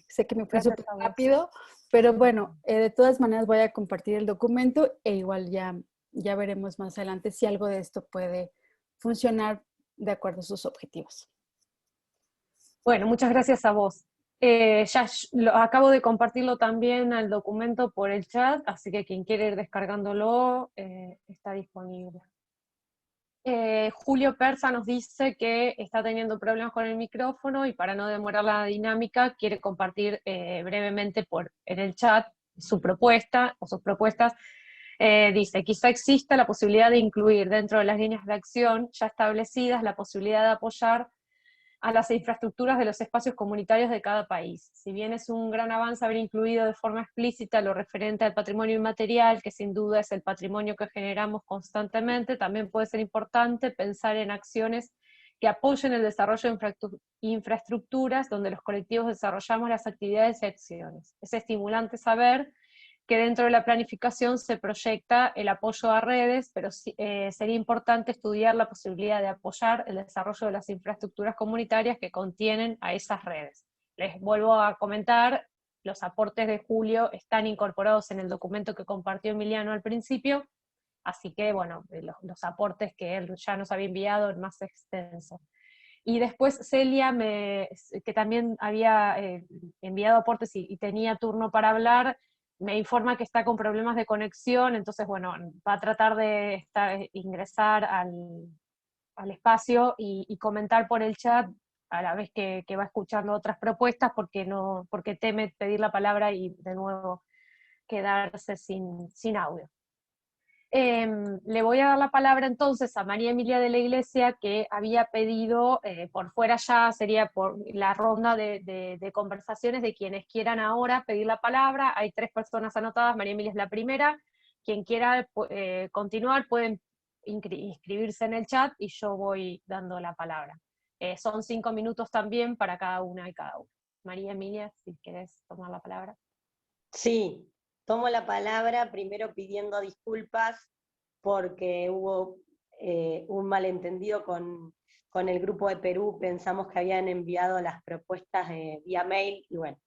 Sé que me fui súper rápido, pero bueno, de todas maneras voy a compartir el documento e igual ya veremos más adelante si algo de esto puede funcionar de acuerdo a sus objetivos. Bueno, muchas gracias a vos. Acabo de compartirlo también al documento por el chat, así que quien quiere ir descargándolo está disponible. Julio Persa nos dice que está teniendo problemas con el micrófono y para no demorar la dinámica quiere compartir brevemente en el chat su propuesta o sus propuestas. Dice, quizá exista la posibilidad de incluir dentro de las líneas de acción ya establecidas la posibilidad de apoyar a las infraestructuras de los espacios comunitarios de cada país. Si bien es un gran avance haber incluido de forma explícita lo referente al patrimonio inmaterial, que sin duda es el patrimonio que generamos constantemente, también puede ser importante pensar en acciones que apoyen el desarrollo de infraestructuras donde los colectivos desarrollamos las actividades y acciones. Es estimulante saber que dentro de la planificación se proyecta el apoyo a redes, pero sería importante estudiar la posibilidad de apoyar el desarrollo de las infraestructuras comunitarias que contienen a esas redes. Les vuelvo a comentar, los aportes de Julio están incorporados en el documento que compartió Emiliano al principio, así que bueno, los aportes que él ya nos había enviado en más extenso. Y después Celia, que también había enviado aportes y tenía turno para hablar, me informa que está con problemas de conexión, entonces bueno, va a tratar de ingresar al espacio y comentar por el chat a la vez que va escuchando otras propuestas, porque teme pedir la palabra y de nuevo quedarse sin audio. Le voy a dar la palabra entonces a María Emilia de la Iglesia, que había pedido, por fuera ya sería por la ronda de conversaciones de quienes quieran ahora pedir la palabra. Hay 3 personas anotadas, María Emilia es la primera. Quien quiera continuar pueden inscribirse en el chat y yo voy dando la palabra. Son 5 minutos también para cada una y cada uno. María Emilia, si querés tomar la palabra. Sí, tomo la palabra primero pidiendo disculpas porque hubo un malentendido con el grupo de Perú, pensamos que habían enviado las propuestas vía mail y bueno,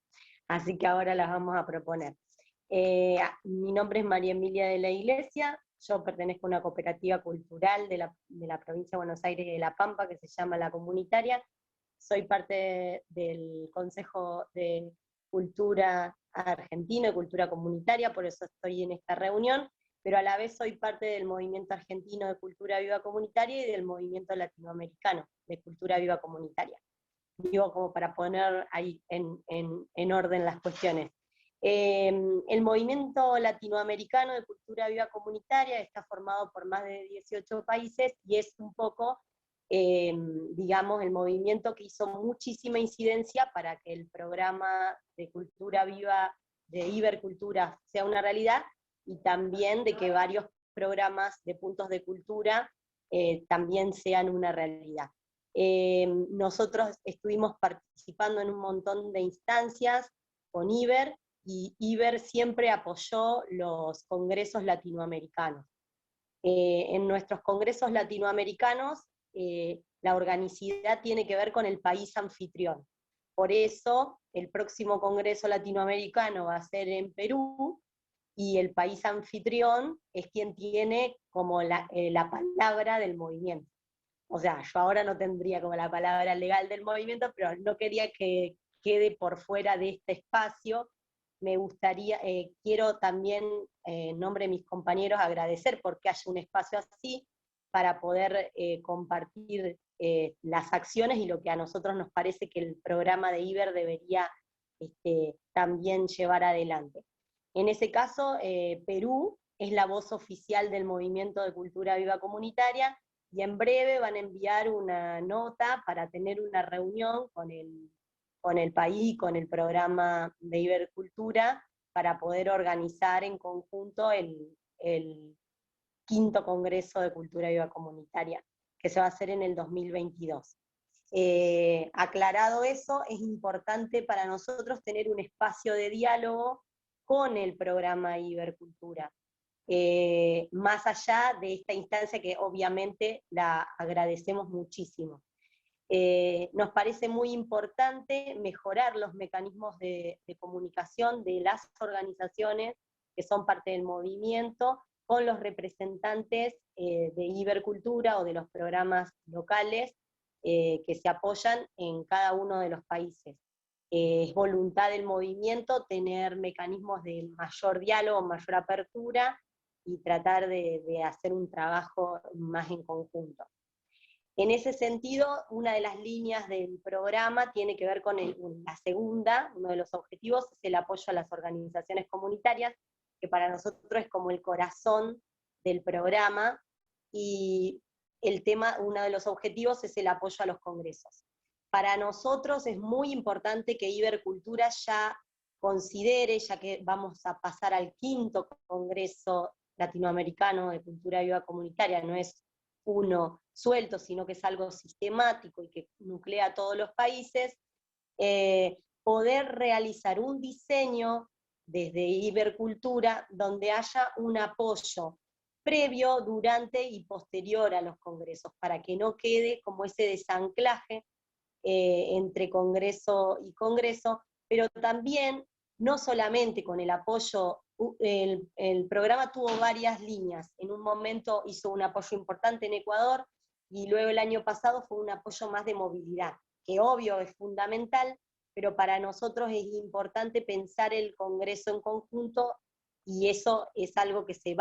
así que ahora las vamos a proponer. Mi nombre es María Emilia de la Iglesia, yo pertenezco a una cooperativa cultural de la provincia de Buenos Aires y de La Pampa que se llama La Comunitaria, soy parte del Consejo de Cultura argentino de cultura comunitaria, por eso estoy en esta reunión, pero a la vez soy parte del movimiento argentino de cultura viva comunitaria y del movimiento latinoamericano de cultura viva comunitaria. Digo, como para poner ahí en orden las cuestiones. El movimiento latinoamericano de cultura viva comunitaria está formado por más de 18 países y es un poco, digamos, el movimiento que hizo muchísima incidencia para que el programa de cultura viva de Ibercultura sea una realidad, y también de que varios programas de puntos de cultura también sean una realidad. Nosotros estuvimos participando en un montón de instancias con Iber, y Iber siempre apoyó los congresos latinoamericanos. En nuestros congresos latinoamericanos, la organicidad tiene que ver con el país anfitrión. Por eso, el próximo congreso latinoamericano va a ser en Perú, y el país anfitrión es quien tiene como la palabra del movimiento. O sea, yo ahora no tendría como la palabra legal del movimiento, pero no quería que quede por fuera de este espacio. Me gustaría, quiero también, en nombre de mis compañeros, agradecer porque haya un espacio así, para poder compartir las acciones y lo que a nosotros nos parece que el programa de Iber debería también llevar adelante. En ese caso, Perú es la voz oficial del movimiento de cultura viva comunitaria, y en breve van a enviar una nota para tener una reunión con el país, con el programa de Ibercultura, para poder organizar en conjunto el 5º Congreso de Cultura Viva Comunitaria, que se va a hacer en el 2022. Aclarado eso, es importante para nosotros tener un espacio de diálogo con el programa Ibercultura, más allá de esta instancia que obviamente la agradecemos muchísimo. Nos parece muy importante mejorar los mecanismos de comunicación de las organizaciones que son parte del movimiento con los representantes de Ibercultura o de los programas locales que se apoyan en cada uno de los países. Es voluntad del movimiento tener mecanismos de mayor diálogo, mayor apertura, y tratar de hacer un trabajo más en conjunto. En ese sentido, una de las líneas del programa tiene que ver con la segunda, uno de los objetivos es el apoyo a las organizaciones comunitarias, que para nosotros es como el corazón del programa, y uno de los objetivos es el apoyo a los congresos. Para nosotros es muy importante que Ibercultura ya considere, ya que vamos a pasar al 5º Congreso Latinoamericano de Cultura Viva Comunitaria, no es uno suelto, sino que es algo sistemático y que nuclea a todos los países, poder realizar un diseño desde Ibercultura donde haya un apoyo previo, durante y posterior a los congresos, para que no quede como ese desanclaje entre congreso y congreso, pero también no solamente con el apoyo. El programa tuvo varias líneas. En un momento hizo un apoyo importante en Ecuador, y luego el año pasado fue un apoyo más de movilidad, que obvio es fundamental, pero para nosotros es importante pensar el congreso en conjunto, y eso es algo que se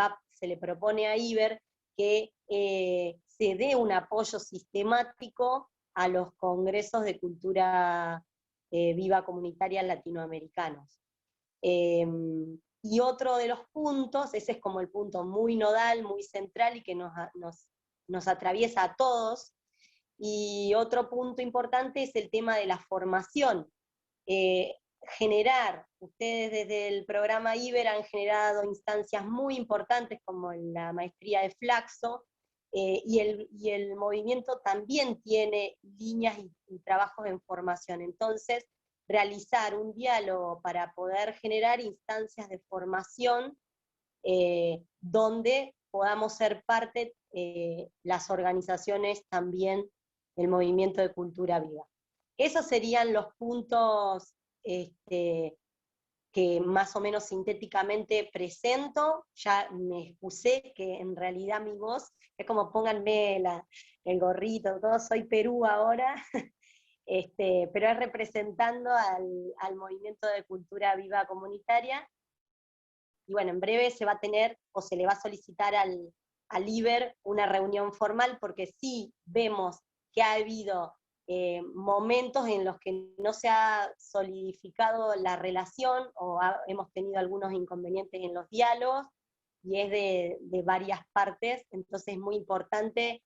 le propone a Iber, que se dé un apoyo sistemático a los congresos de cultura viva comunitaria latinoamericanos. Y otro de los puntos, ese es como el punto muy nodal, muy central, y que nos atraviesa a todos. Y otro punto importante es el tema de la formación. Ustedes desde el programa Iber han generado instancias muy importantes como la maestría de Flaxo, y el movimiento también tiene líneas y trabajos en formación. Entonces, realizar un diálogo para poder generar instancias de formación donde podamos ser parte las organizaciones también del movimiento de cultura viva. Esos serían los puntos que más o menos sintéticamente presento. Ya me excusé que en realidad mi voz es como pónganme el gorrito, todo, soy Perú ahora. pero es representando al movimiento de cultura viva comunitaria. Y bueno, en breve se va a tener, o se le va a solicitar al IBER una reunión formal, porque sí vemos que ha habido momentos en los que no se ha solidificado la relación, o hemos tenido algunos inconvenientes en los diálogos, y es de varias partes, entonces es muy importante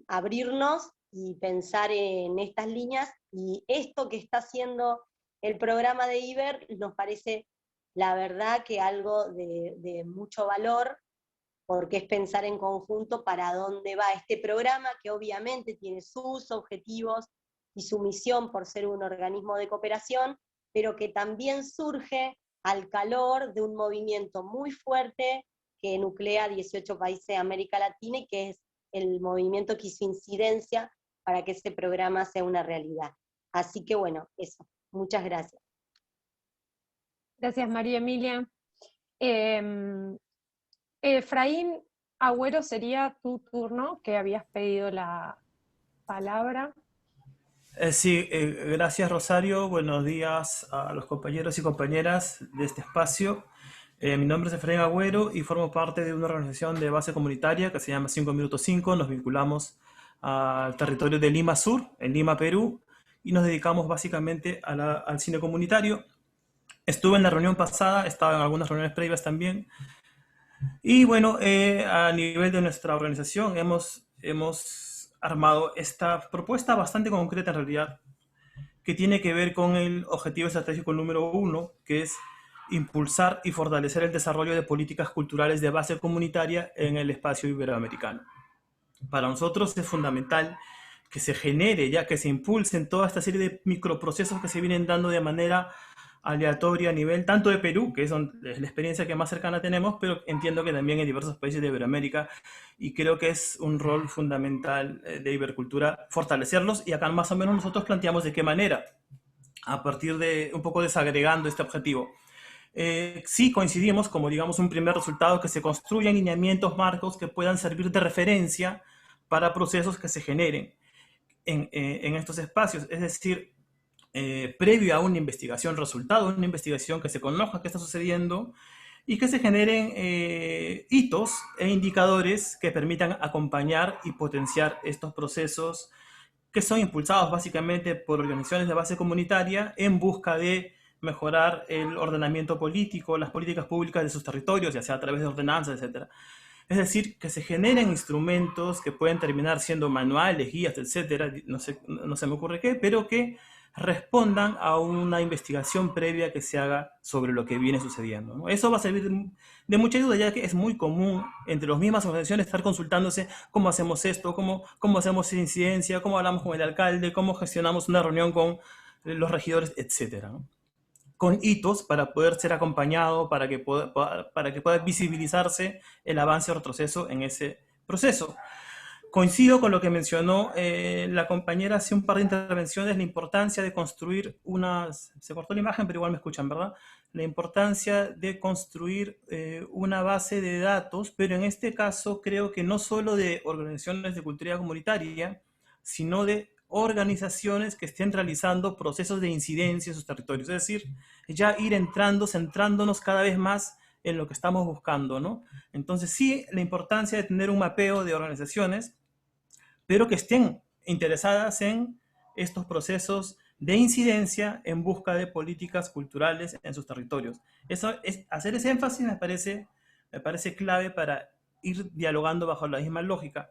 abrirnos y pensar en estas líneas, y esto que está haciendo el programa de IBER nos parece, la verdad, que algo de mucho valor, porque es pensar en conjunto para dónde va este programa, que obviamente tiene sus objetivos y su misión por ser un organismo de cooperación, pero que también surge al calor de un movimiento muy fuerte que nuclea 18 países de América Latina, y que es el movimiento que hizo incidencia para que ese programa sea una realidad. Así que bueno, eso. Muchas gracias. Gracias, María Emilia. Efraín Agüero, sería tu turno, que habías pedido la palabra. Sí, gracias, Rosario. Buenos días a los compañeros y compañeras de este espacio. Mi nombre es Efraín Agüero y formo parte de una organización de base comunitaria que se llama 5 Minutos 5. Nos vinculamos al territorio de Lima Sur, en Lima, Perú, y nos dedicamos básicamente al cine comunitario. Estuve en la reunión pasada, estaba en algunas reuniones previas también. Y bueno, a nivel de nuestra organización hemos armado esta propuesta bastante concreta en realidad, que tiene que ver con el objetivo estratégico número 1, que es impulsar y fortalecer el desarrollo de políticas culturales de base comunitaria en el espacio iberoamericano. Para nosotros es fundamental que se genere, ya que se impulsen toda esta serie de microprocesos que se vienen dando de manera aleatoria a nivel tanto de Perú, que es la experiencia que más cercana tenemos, pero entiendo que también en diversos países de Iberoamérica, y creo que es un rol fundamental de Ibercultura fortalecerlos, y acá más o menos nosotros planteamos de qué manera, a partir de un poco desagregando este objetivo. Sí coincidimos, como digamos un primer resultado, que se construyan lineamientos marcos que puedan servir de referencia para procesos que se generen en estos espacios, es decir, previo a una investigación, resultado de una investigación, que se conozca qué está sucediendo y que se generen hitos e indicadores que permitan acompañar y potenciar estos procesos que son impulsados básicamente por organizaciones de base comunitaria en busca de mejorar el ordenamiento político, las políticas públicas de sus territorios, ya sea a través de ordenanzas, etc. Es decir, que se generen instrumentos que pueden terminar siendo manuales, guías, etc. No se me ocurre qué, pero que respondan a una investigación previa que se haga sobre lo que viene sucediendo, ¿no? Eso va a servir de mucha ayuda, ya que es muy común entre las mismas organizaciones estar consultándose cómo hacemos esto, cómo hacemos incidencia, cómo hablamos con el alcalde, cómo gestionamos una reunión con los regidores, etc., ¿no? Con hitos para poder ser acompañado, para que pueda visibilizarse el avance o retroceso en ese proceso. Coincido con lo que mencionó la compañera hace un par de intervenciones, la importancia de construir se cortó la imagen, pero igual me escuchan, ¿verdad? La importancia de construir una base de datos, pero en este caso creo que no solo de organizaciones de cultura comunitaria, sino de organizaciones que estén realizando procesos de incidencia en sus territorios. Es decir, ya ir centrándonos cada vez más en lo que estamos buscando, ¿no? Entonces sí, la importancia de tener un mapeo de organizaciones, pero que estén interesadas en estos procesos de incidencia en busca de políticas culturales en sus territorios. Hacer ese énfasis me parece clave para ir dialogando bajo la misma lógica.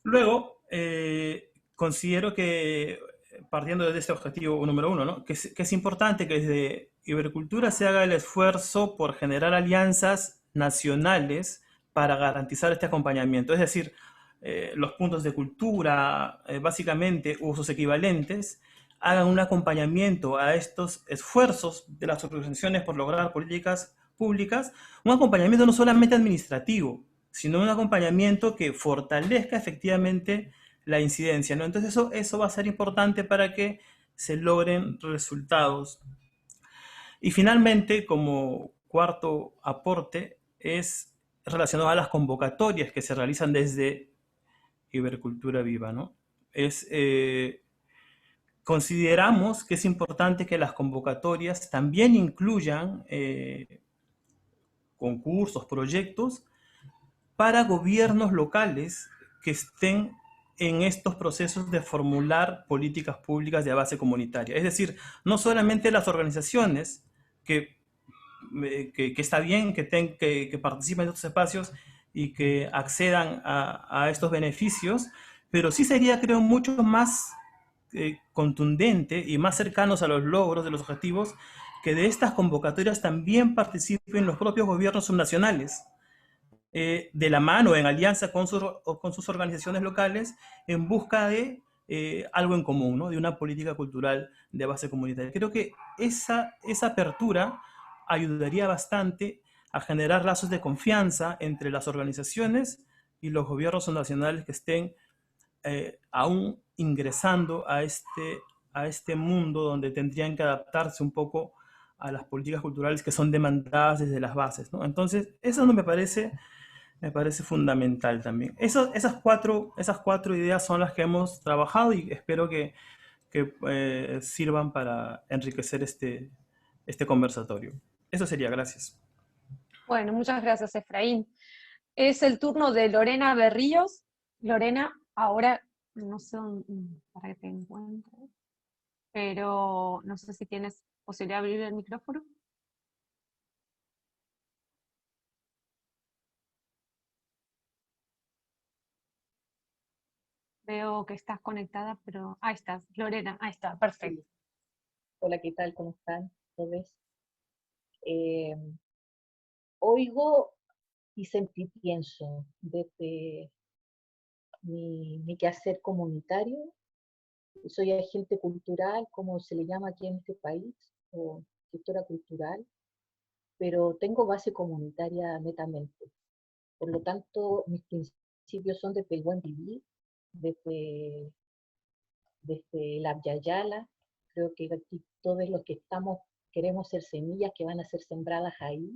Luego, considero que, partiendo de este objetivo número 1, ¿no? que es importante que desde Ibercultura se haga el esfuerzo por generar alianzas nacionales para garantizar este acompañamiento. Es decir, los puntos de cultura, básicamente, u sus equivalentes, hagan un acompañamiento a estos esfuerzos de las organizaciones por lograr políticas públicas, un acompañamiento no solamente administrativo, sino un acompañamiento que fortalezca efectivamente la incidencia, ¿no? Entonces eso va a ser importante para que se logren resultados. Y finalmente, como cuarto aporte, es relacionado a las convocatorias que se realizan desde Ibercultura Viva, ¿no? consideramos que es importante que las convocatorias también incluyan concursos, proyectos para gobiernos locales que estén en estos procesos de formular políticas públicas de base comunitaria. Es decir, no solamente las organizaciones que está bien que participen en estos espacios y que accedan a estos beneficios, pero sí sería, creo, mucho más contundente y más cercanos a los logros de los objetivos que de estas convocatorias también participen los propios gobiernos subnacionales, de la mano, en alianza con sus organizaciones locales, en busca de algo en común, ¿no? De una política cultural de base comunitaria. Creo que esa apertura ayudaría bastante a generar lazos de confianza entre las organizaciones y los gobiernos nacionales que estén aún ingresando a este mundo donde tendrían que adaptarse un poco a las políticas culturales que son demandadas desde las bases, ¿no? Entonces, eso no me parece fundamental también. Esas cuatro ideas son las que hemos trabajado y espero que sirvan para enriquecer este conversatorio. Eso sería, gracias. Bueno, muchas gracias, Efraín. Es el turno de Lorena Berríos. Lorena, ahora no sé para que te encuentre, pero no sé si tienes posibilidad de abrir el micrófono. Veo que estás conectada, pero ahí estás, Lorena, ahí está, perfecto. Hola, ¿qué tal? ¿Cómo están todos? Oigo y pienso desde mi quehacer comunitario. Soy agente cultural, como se le llama aquí en este país, o gestora cultural, pero tengo base comunitaria netamente. Por lo tanto, mis principios son desde el buen vivir, desde el Abyayala. Creo que aquí todos los que estamos queremos ser semillas que van a ser sembradas ahí.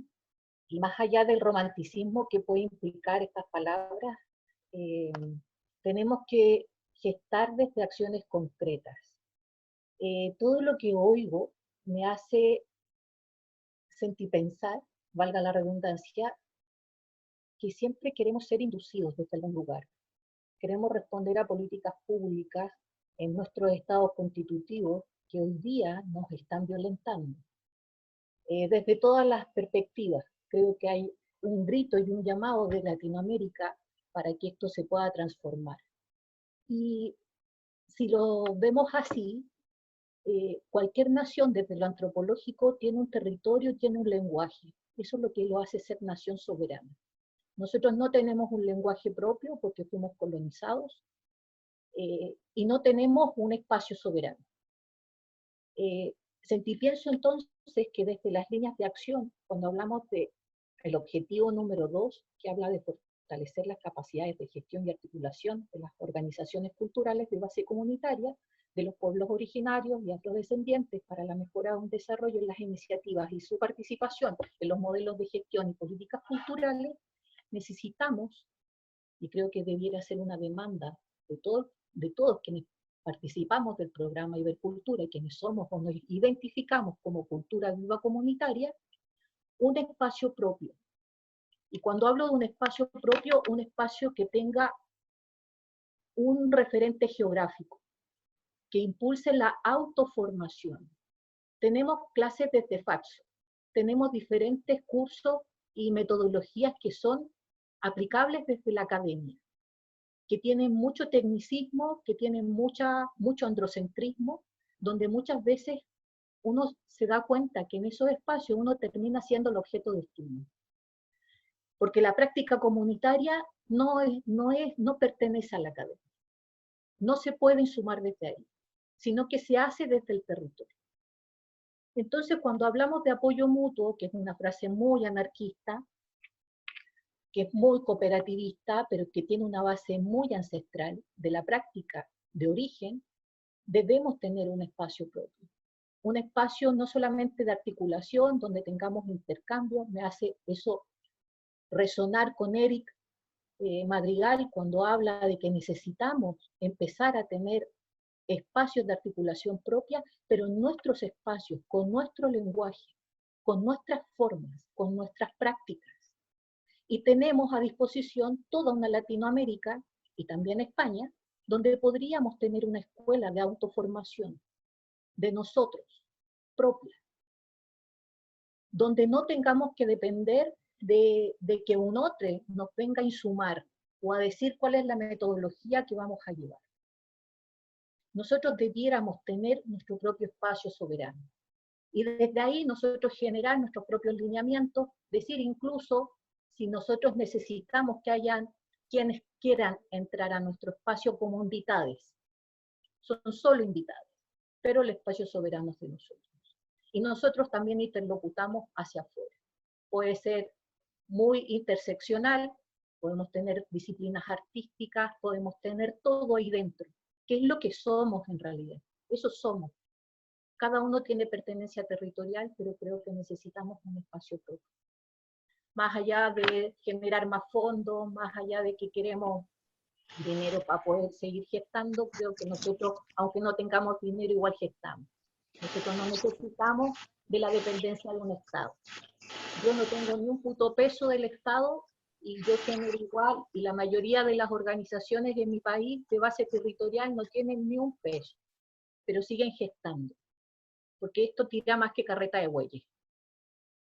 Y más allá del romanticismo que puede implicar estas palabras, tenemos que gestar desde acciones concretas. Todo lo que oigo me hace sentir pensar, valga la redundancia, que siempre queremos ser inducidos desde algún lugar. Queremos responder a políticas públicas en nuestros estados constitutivos que hoy día nos están violentando. Desde todas las perspectivas, creo que hay un grito y un llamado de Latinoamérica para que esto se pueda transformar. Y si lo vemos así, cualquier nación desde lo antropológico tiene un territorio, tiene un lenguaje. Eso es lo que lo hace ser nación soberana. Nosotros no tenemos un lenguaje propio porque fuimos colonizados y no tenemos un espacio soberano. Pienso entonces que desde las líneas de acción, cuando hablamos del objetivo número 2, que habla de fortalecer las capacidades de gestión y articulación de las organizaciones culturales de base comunitaria, de los pueblos originarios y afrodescendientes para la mejora de un desarrollo en las iniciativas y su participación en los modelos de gestión y políticas culturales, necesitamos, y creo que debiera ser una demanda de todos quienes participamos del programa Ibercultura y quienes somos o nos identificamos como cultura viva comunitaria, un espacio propio. Y cuando hablo de un espacio propio, un espacio que tenga un referente geográfico, que impulse la autoformación. Tenemos clases desde Faxo, tenemos diferentes cursos y metodologías que son aplicables desde la academia, que tienen mucho tecnicismo, que tienen mucho androcentrismo, donde muchas veces uno se da cuenta que en esos espacios uno termina siendo el objeto de estudio. Porque la práctica comunitaria no pertenece a la academia. No se puede sumar desde ahí, sino que se hace desde el territorio. Entonces, cuando hablamos de apoyo mutuo, que es una frase muy anarquista, que es muy cooperativista, pero que tiene una base muy ancestral de la práctica de origen, debemos tener un espacio propio. Un espacio no solamente de articulación, donde tengamos intercambios, me hace eso resonar con Eric, Madrigal cuando habla de que necesitamos empezar a tener espacios de articulación propia, pero en nuestros espacios, con nuestro lenguaje, con nuestras formas, con nuestras prácticas. Y tenemos a disposición toda una Latinoamérica, y también España, donde podríamos tener una escuela de autoformación de nosotros, propia, donde no tengamos que depender de que un otro nos venga a insumar o a decir cuál es la metodología que vamos a llevar. Nosotros debiéramos tener nuestro propio espacio soberano. Y desde ahí nosotros generar nuestros propios lineamientos, decir incluso si nosotros necesitamos que hayan quienes quieran entrar a nuestro espacio como invitados. Son solo invitados, pero el espacio soberano es de nosotros. Y nosotros también interlocutamos hacia afuera. Puede ser muy interseccional, podemos tener disciplinas artísticas, podemos tener todo ahí dentro, que es lo que somos en realidad. Eso somos. Cada uno tiene pertenencia territorial, pero creo que necesitamos un espacio propio. Más allá de generar más fondos, más allá de que queremos dinero para poder seguir gestando, creo que nosotros, aunque no tengamos dinero, igual gestamos. Nosotros no necesitamos de la dependencia de un Estado. Yo no tengo ni un puto peso del Estado y yo genero igual, y la mayoría de las organizaciones de mi país de base territorial no tienen ni un peso, pero siguen gestando, porque esto tira más que carreta de bueyes.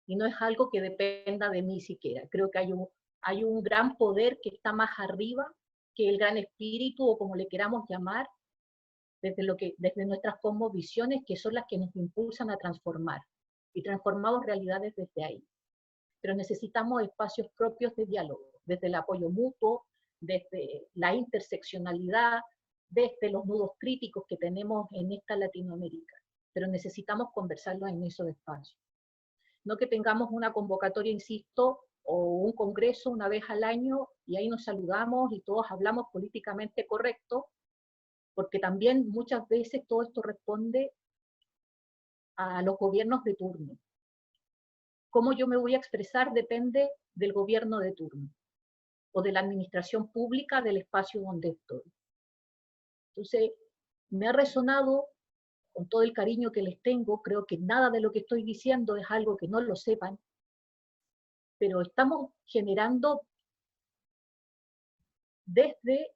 Y no es algo que dependa de mí siquiera. Creo que hay un gran poder que está más arriba que el gran espíritu, o como le queramos llamar, desde nuestras cosmovisiones, que son las que nos impulsan a transformar. Y transformamos realidades desde ahí. Pero necesitamos espacios propios de diálogo, desde el apoyo mutuo, desde la interseccionalidad, desde los nudos críticos que tenemos en esta Latinoamérica. Pero necesitamos conversarlo en esos espacios. No que tengamos una convocatoria, insisto, o un congreso una vez al año, y ahí nos saludamos y todos hablamos políticamente correcto, porque también muchas veces todo esto responde a los gobiernos de turno. Cómo yo me voy a expresar depende del gobierno de turno, o de la administración pública del espacio donde estoy. Entonces, me ha resonado, con todo el cariño que les tengo, creo que nada de lo que estoy diciendo es algo que no lo sepan, pero estamos generando desde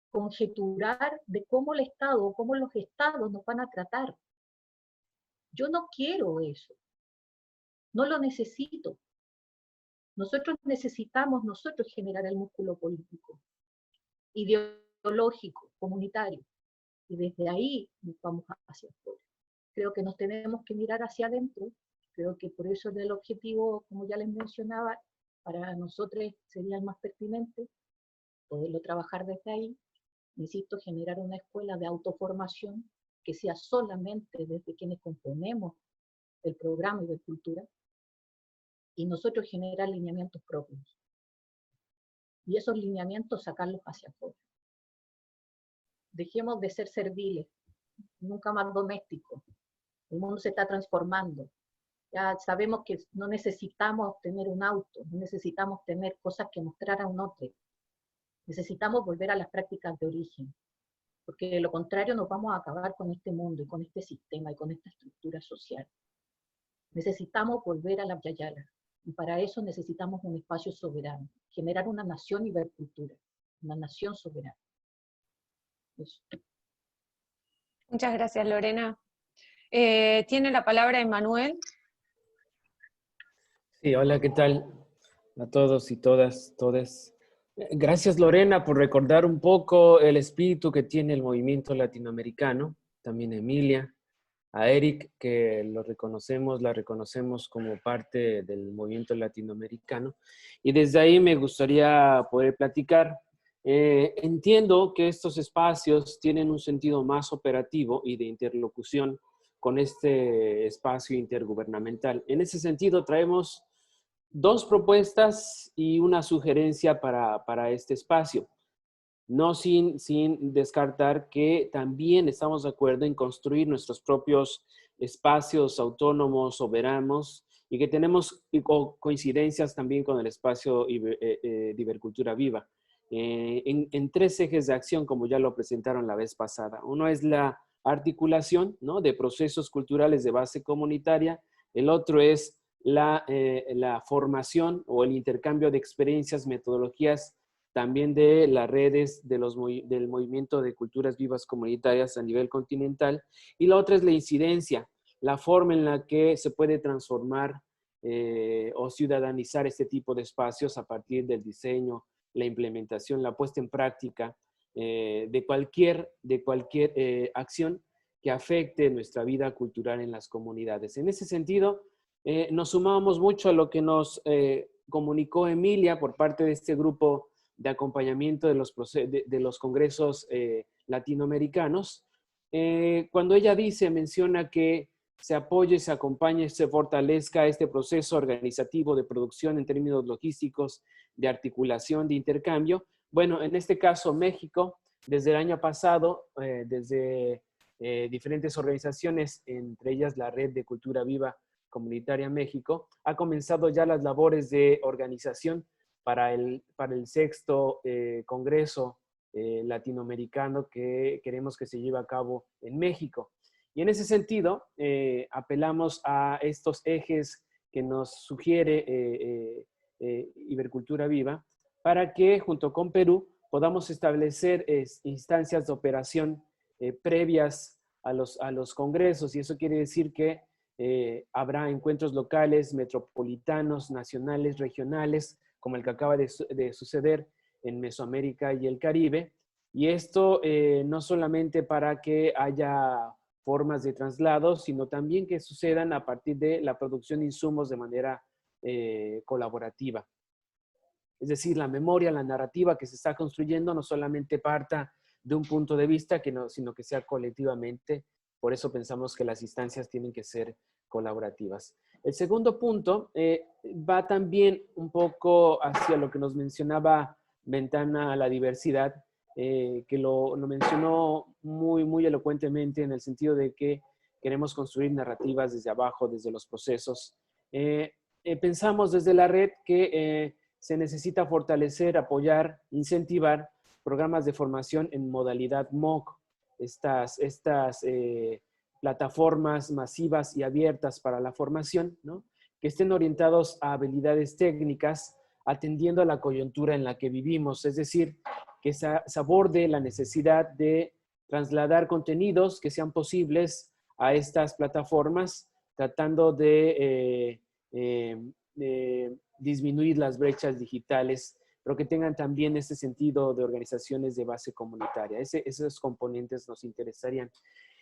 conjeturar de cómo el Estado, cómo los Estados nos van a tratar. Yo no quiero eso, no lo necesito. Nosotros necesitamos generar el músculo político, ideológico, comunitario, y desde ahí nos vamos hacia afuera. Creo que nos tenemos que mirar hacia adentro, creo que por eso el objetivo, como ya les mencionaba, para nosotros sería el más pertinente, poderlo trabajar desde ahí. Insisto, generar una escuela de autoformación que sea solamente desde quienes componemos el programa de cultura, y nosotros generar lineamientos propios. Y esos lineamientos sacarlos hacia afuera. Dejemos de ser serviles, nunca más domésticos. El mundo se está transformando. Ya sabemos que no necesitamos tener un auto, no necesitamos tener cosas que mostrar a un otro. Necesitamos volver a las prácticas de origen, porque de lo contrario nos vamos a acabar con este mundo y con este sistema y con esta estructura social. Necesitamos volver a la Yayala, y para eso necesitamos un espacio soberano, generar una nación ibercultura, una nación soberana. Eso. Muchas gracias, Lorena. Tiene la palabra Emanuel. Sí, hola, ¿qué tal a todos y todas, todes? Gracias, Lorena, por recordar un poco el espíritu que tiene el movimiento latinoamericano, también a Emilia, a Eric, que la reconocemos como parte del movimiento latinoamericano, y desde ahí me gustaría poder platicar. Entiendo que estos espacios tienen un sentido más operativo y de interlocución con este espacio intergubernamental. En ese sentido, traemos dos propuestas y una sugerencia para este espacio. No sin descartar que también estamos de acuerdo en construir nuestros propios espacios autónomos, soberanos, y que tenemos coincidencias también con el espacio de Ibercultura Viva. en 3 ejes de acción, como ya lo presentaron la vez pasada. Uno es la articulación, ¿no?, de procesos culturales de base comunitaria. El otro es la formación o el intercambio de experiencias, metodologías, también de las redes del movimiento de culturas vivas comunitarias a nivel continental. Y la otra es la incidencia, la forma en la que se puede transformar o ciudadanizar este tipo de espacios a partir del diseño, la implementación, la puesta en práctica de cualquier acción que afecte nuestra vida cultural en las comunidades. En ese sentido, nos sumamos mucho a lo que nos comunicó Emilia por parte de este grupo de acompañamiento de los congresos latinoamericanos. Cuando ella menciona que se apoye, se acompañe, se fortalezca este proceso organizativo de producción en términos logísticos, de articulación, de intercambio. Bueno, en este caso México, desde el año pasado, desde diferentes organizaciones, entre ellas la Red de Cultura Viva Comunitaria México, ha comenzado ya las labores de organización para el 6º Congreso Latinoamericano que queremos que se lleve a cabo en México. Y en ese sentido, apelamos a estos ejes que nos sugiere Ibercultura Viva para que, junto con Perú, podamos establecer instancias de operación previas a los congresos. Y eso quiere decir que habrá encuentros locales, metropolitanos, nacionales, regionales, como el que acaba de suceder en Mesoamérica y el Caribe. Y esto no solamente para que haya formas de traslado, sino también que sucedan a partir de la producción de insumos de manera colaborativa. Es decir, la memoria, la narrativa que se está construyendo no solamente parta de un punto de vista, sino que sea colectivamente. Por eso pensamos que las instancias tienen que ser colaborativas. El segundo punto va también un poco hacia lo que nos mencionaba Ventana a la Diversidad, que lo mencionó muy elocuentemente en el sentido de que queremos construir narrativas desde abajo, desde los procesos. Pensamos desde la red que se necesita fortalecer, apoyar, incentivar programas de formación en modalidad MOOC, estas plataformas masivas y abiertas para la formación, ¿no?, que estén orientados a habilidades técnicas, atendiendo a la coyuntura en la que vivimos, es decir, que se aborde la necesidad de trasladar contenidos que sean posibles a estas plataformas, tratando de disminuir las brechas digitales, pero que tengan también ese sentido de organizaciones de base comunitaria. Esos componentes nos interesarían.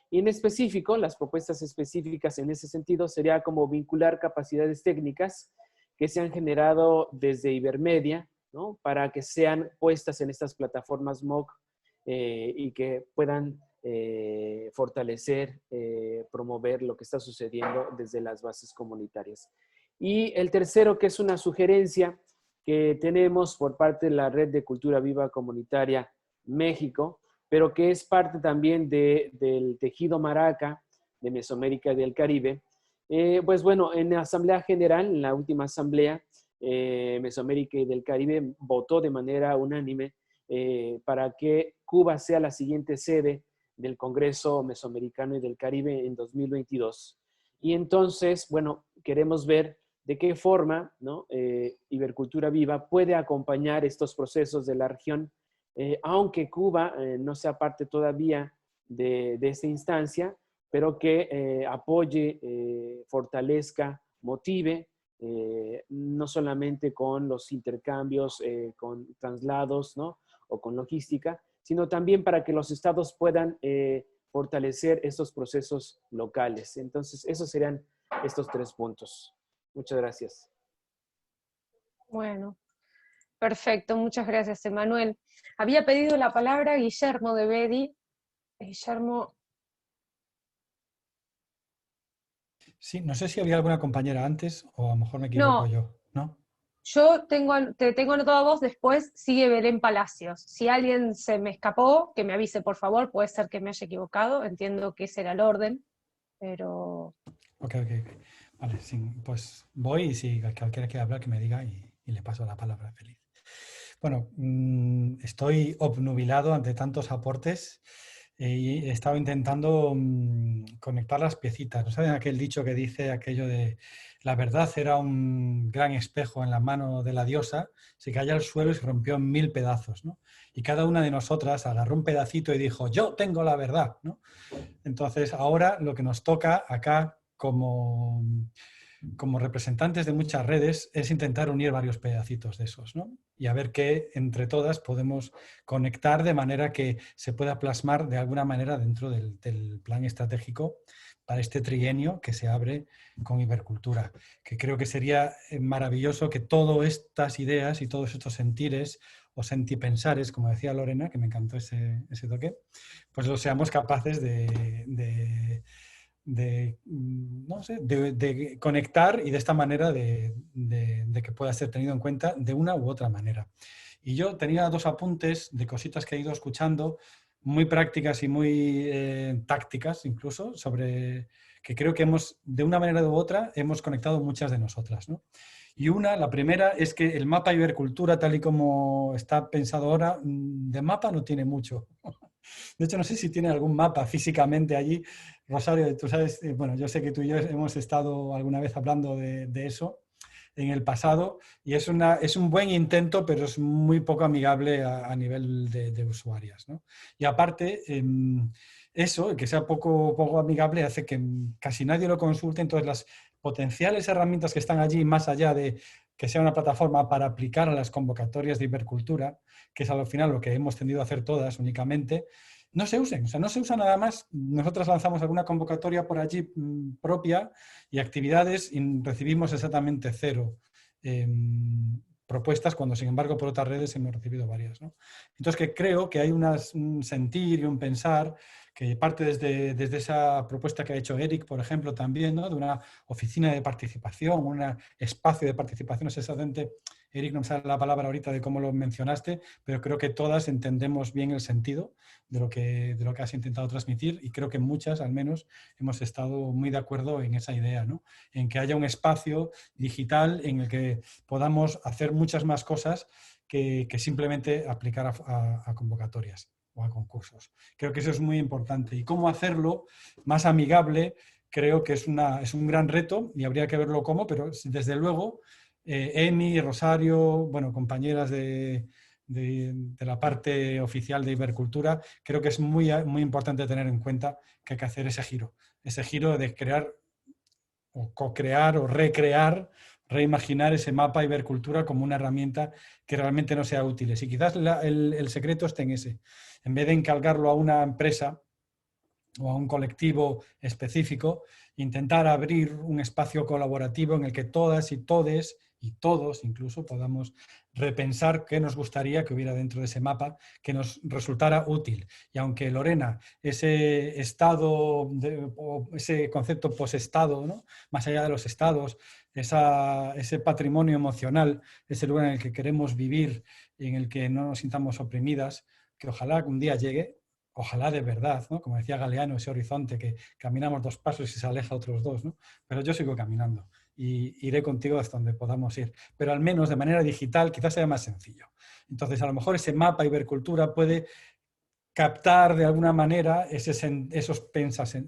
Y en específico, las propuestas específicas en ese sentido sería como vincular capacidades técnicas que se han generado desde Ibermedia, ¿no?, para que sean puestas en estas plataformas MOOC y que puedan fortalecer, promover lo que está sucediendo desde las bases comunitarias. Y el tercero, que es una sugerencia que tenemos por parte de la Red de Cultura Viva Comunitaria México, pero que es parte también del tejido maraca de Mesoamérica y del Caribe. Pues bueno, en la Asamblea General, en la última Asamblea, Mesoamérica y del Caribe votó de manera unánime para que Cuba sea la siguiente sede del Congreso Mesoamericano y del Caribe en 2022. Y entonces, bueno, queremos ver de qué forma, ¿no?, Ibercultura Viva puede acompañar estos procesos de la región, aunque Cuba no sea parte todavía de esta instancia, pero que apoye, fortalezca, motive, no solamente con los intercambios, con traslados, ¿no?, o con logística, sino también para que los estados puedan fortalecer estos procesos locales. Entonces, esos serían estos 3 puntos. Muchas gracias. Bueno, perfecto, muchas gracias, Emanuel. Había pedido la palabra Guillermo de Bedi. Guillermo. Sí, no sé si había alguna compañera antes o a lo mejor me equivoco yo, ¿no? Yo te tengo anotado a vos, después sigue Belén Palacios. Si alguien se me escapó, que me avise por favor, puede ser que me haya equivocado, entiendo que ese era el orden, pero... Ok. Vale, sí, pues voy y si cualquiera quiere hablar que me diga y le paso la palabra. Feliz. Bueno, estoy obnubilado ante tantos aportes y he estado intentando conectar las piecitas. ¿No saben aquel dicho que dice aquello de la verdad era un gran espejo en la mano de la diosa, se cayó al suelo y se rompió en 1000 pedazos, ¿no? Y cada una de nosotras agarró un pedacito y dijo, yo tengo la verdad, ¿no? Entonces ahora lo que nos toca acá como representantes de muchas redes es intentar unir varios pedacitos de esos, ¿no? Y a ver qué entre todas podemos conectar de manera que se pueda plasmar de alguna manera dentro del plan estratégico para este trienio que se abre con Ibercultura, que creo que sería maravilloso que todas estas ideas y todos estos sentires o sentipensares, como decía Lorena, que me encantó ese toque, pues lo seamos capaces no sé, de conectar y de esta manera de que pueda ser tenido en cuenta de una u otra manera. Y yo tenía 2 apuntes de cositas que he ido escuchando, muy prácticas y muy tácticas incluso, sobre que creo que de una manera u otra, hemos conectado muchas de nosotras, ¿no? Y la primera, es que el mapa Ibercultura, tal y como está pensado ahora, de mapa no tiene mucho. De hecho, no sé si tiene algún mapa físicamente allí. Rosario, tú sabes, bueno, yo sé que tú y yo hemos estado alguna vez hablando de eso en el pasado y es un buen intento, pero es muy poco amigable a nivel de usuarias, ¿no? Y aparte, eso, que sea poco amigable, hace que casi nadie lo consulte, entonces las potenciales herramientas que están allí, más allá de que sea una plataforma para aplicar a las convocatorias de Ibercultura, que es al final lo que hemos tendido a hacer todas únicamente, no se usen, o sea, no se usa nada más. Nosotros lanzamos alguna convocatoria por allí propia y actividades y recibimos exactamente 0 propuestas, cuando sin embargo por otras redes hemos recibido varias, ¿no? Entonces que creo que hay un sentir y un pensar que parte desde esa propuesta que ha hecho Eric, por ejemplo, también, ¿no? De una oficina de participación, un espacio de participación. Es exactamente, Eric, no me sale la palabra ahorita de cómo lo mencionaste, pero creo que todas entendemos bien el sentido de lo que has intentado transmitir y creo que muchas, al menos, hemos estado muy de acuerdo en esa idea, ¿no? En que haya un espacio digital en el que podamos hacer muchas más cosas que simplemente aplicar a convocatorias o a concursos. Creo que eso es muy importante. Y cómo hacerlo más amigable, creo que es un gran reto y habría que verlo cómo, pero desde luego, Emi, Rosario, bueno, compañeras de la parte oficial de Ibercultura, creo que es muy importante tener en cuenta que hay que hacer ese giro de crear o co-crear o recrear, reimaginar ese mapa Ibercultura como una herramienta que realmente no sea útil. Y quizás el secreto esté en ese. En vez de encargarlo a una empresa o a un colectivo específico, intentar abrir un espacio colaborativo en el que todas y todes y todos incluso podamos repensar qué nos gustaría que hubiera dentro de ese mapa que nos resultara útil. Y aunque Lorena, ese estado o ese concepto posestado, ¿no? Más allá de los estados, ese patrimonio emocional, ese lugar en el que queremos vivir y en el que no nos sintamos oprimidas, que ojalá un día llegue, ojalá de verdad, ¿no? Como decía Galeano, ese horizonte que caminamos 2 pasos y se aleja otros 2, ¿no? Pero yo sigo caminando y iré contigo hasta donde podamos ir. Pero al menos de manera digital quizás sea más sencillo. Entonces, a lo mejor ese mapa Ibercultura puede captar de alguna manera esos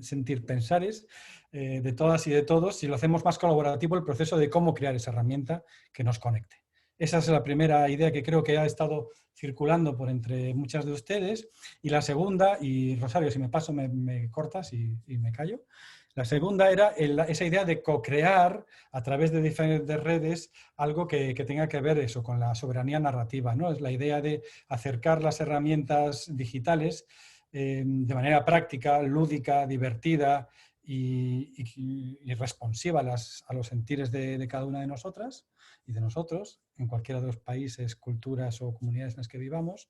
sentir pensares de todas y de todos, si lo hacemos más colaborativo el proceso de cómo crear esa herramienta que nos conecte. Esa es la primera idea que creo que ha estado circulando por entre muchas de ustedes. Y la segunda, y Rosario, si me paso me cortas y me callo. La segunda era esa idea de co-crear a través de diferentes redes algo que tenga que ver eso con la soberanía narrativa, ¿no? Es la idea de acercar las herramientas digitales de manera práctica, lúdica, divertida y responsiva a los sentires de cada una de nosotras y de nosotros, en cualquiera de los países, culturas o comunidades en las que vivamos,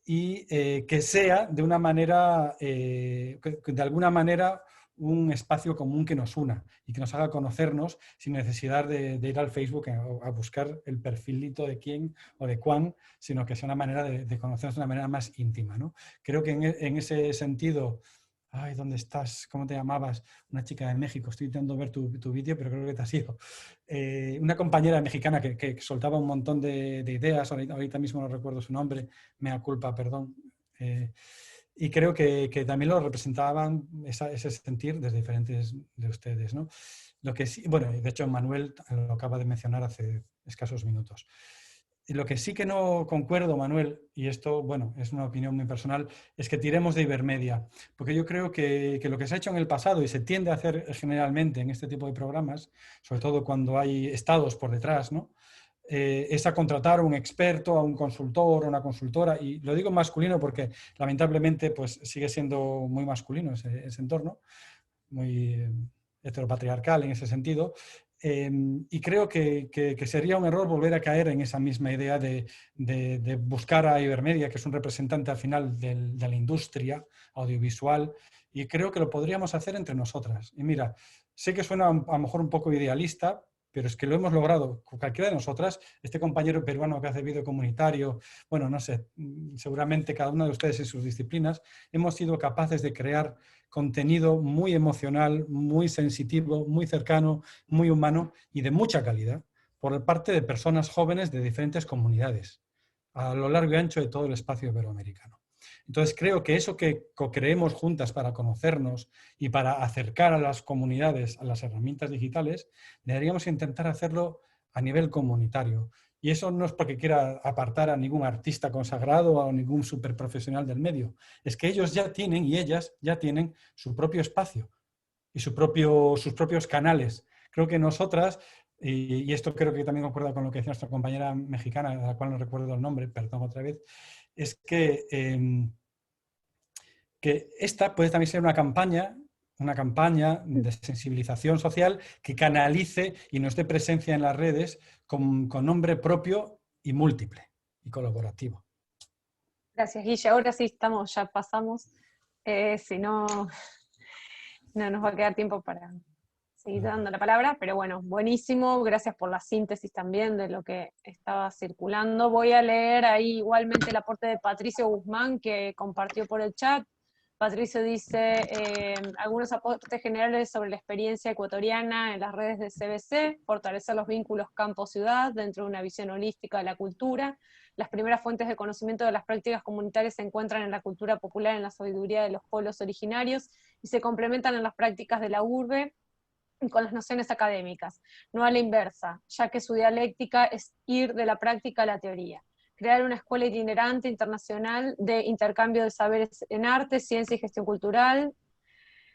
y que sea de una manera, de alguna manera, un espacio común que nos una y que nos haga conocernos sin necesidad de ir al Facebook a buscar el perfilito de quién o de cuán, sino que sea una manera de conocernos de una manera más íntima, ¿no? Creo que en ese sentido Ay, ¿dónde estás? ¿Cómo te llamabas? Una chica de México. Estoy intentando ver tu vídeo, pero creo que te has ido. Una compañera mexicana que soltaba un montón de ideas. Ahorita mismo no recuerdo su nombre. Mea culpa, perdón. Y creo que también lo representaban ese sentir desde diferentes de ustedes, ¿no? Lo que sí, bueno, de hecho Manuel lo acaba de mencionar hace escasos minutos. Y lo que sí que no concuerdo, Manuel, y esto, bueno, es una opinión muy personal, es que tiremos de Ibermedia, porque yo creo que lo que se ha hecho en el pasado y se tiende a hacer generalmente en este tipo de programas, sobre todo cuando hay estados por detrás, ¿no? Es a contratar a un experto, a un consultor, a una consultora, y lo digo masculino porque lamentablemente pues, sigue siendo muy masculino ese entorno, muy heteropatriarcal en ese sentido, y creo que sería un error volver a caer en esa misma idea de buscar a Ibermedia, que es un representante al final de la industria audiovisual, y creo que lo podríamos hacer entre nosotras. Y mira, sé que suena a lo mejor un poco idealista, pero es que lo hemos logrado con cualquiera de nosotras. Este compañero peruano que hace vídeo comunitario, bueno, no sé, seguramente cada uno de ustedes en sus disciplinas, hemos sido capaces de crear contenido muy emocional, muy sensitivo, muy cercano, muy humano y de mucha calidad por parte de personas jóvenes de diferentes comunidades a lo largo y ancho de todo el espacio iberoamericano. Entonces creo que eso que co-creemos juntas para conocernos y para acercar a las comunidades a las herramientas digitales, deberíamos intentar hacerlo a nivel comunitario. Y eso no es porque quiera apartar a ningún artista consagrado o a ningún superprofesional del medio. Es que ellos ya tienen y ellas ya tienen su propio espacio y sus propios canales. Creo que nosotras, y esto creo que también concuerda con lo que decía nuestra compañera mexicana, a la cual no recuerdo el nombre, perdón otra vez, es que esta puede también ser una campaña de sensibilización social que canalice y nos dé presencia en las redes con nombre propio y múltiple y colaborativo. Gracias, Guille. Ahora sí estamos, ya pasamos. Si no, no nos va a quedar tiempo para seguir dando la palabra, pero bueno, buenísimo. Gracias por la síntesis también de lo que estaba circulando. Voy a leer ahí igualmente el aporte de Patricio Guzmán, que compartió por el chat. Patricio dice, algunos aportes generales sobre la experiencia ecuatoriana en las redes de CBC, fortalecer los vínculos campo-ciudad dentro de una visión holística de la cultura. Las primeras fuentes de conocimiento de las prácticas comunitarias se encuentran en la cultura popular, en la sabiduría de los pueblos originarios, y se complementan en las prácticas de la urbe y con las nociones académicas, no a la inversa, ya que su dialéctica es ir de la práctica a la teoría. Crear una escuela itinerante internacional de intercambio de saberes en arte, ciencia y gestión cultural,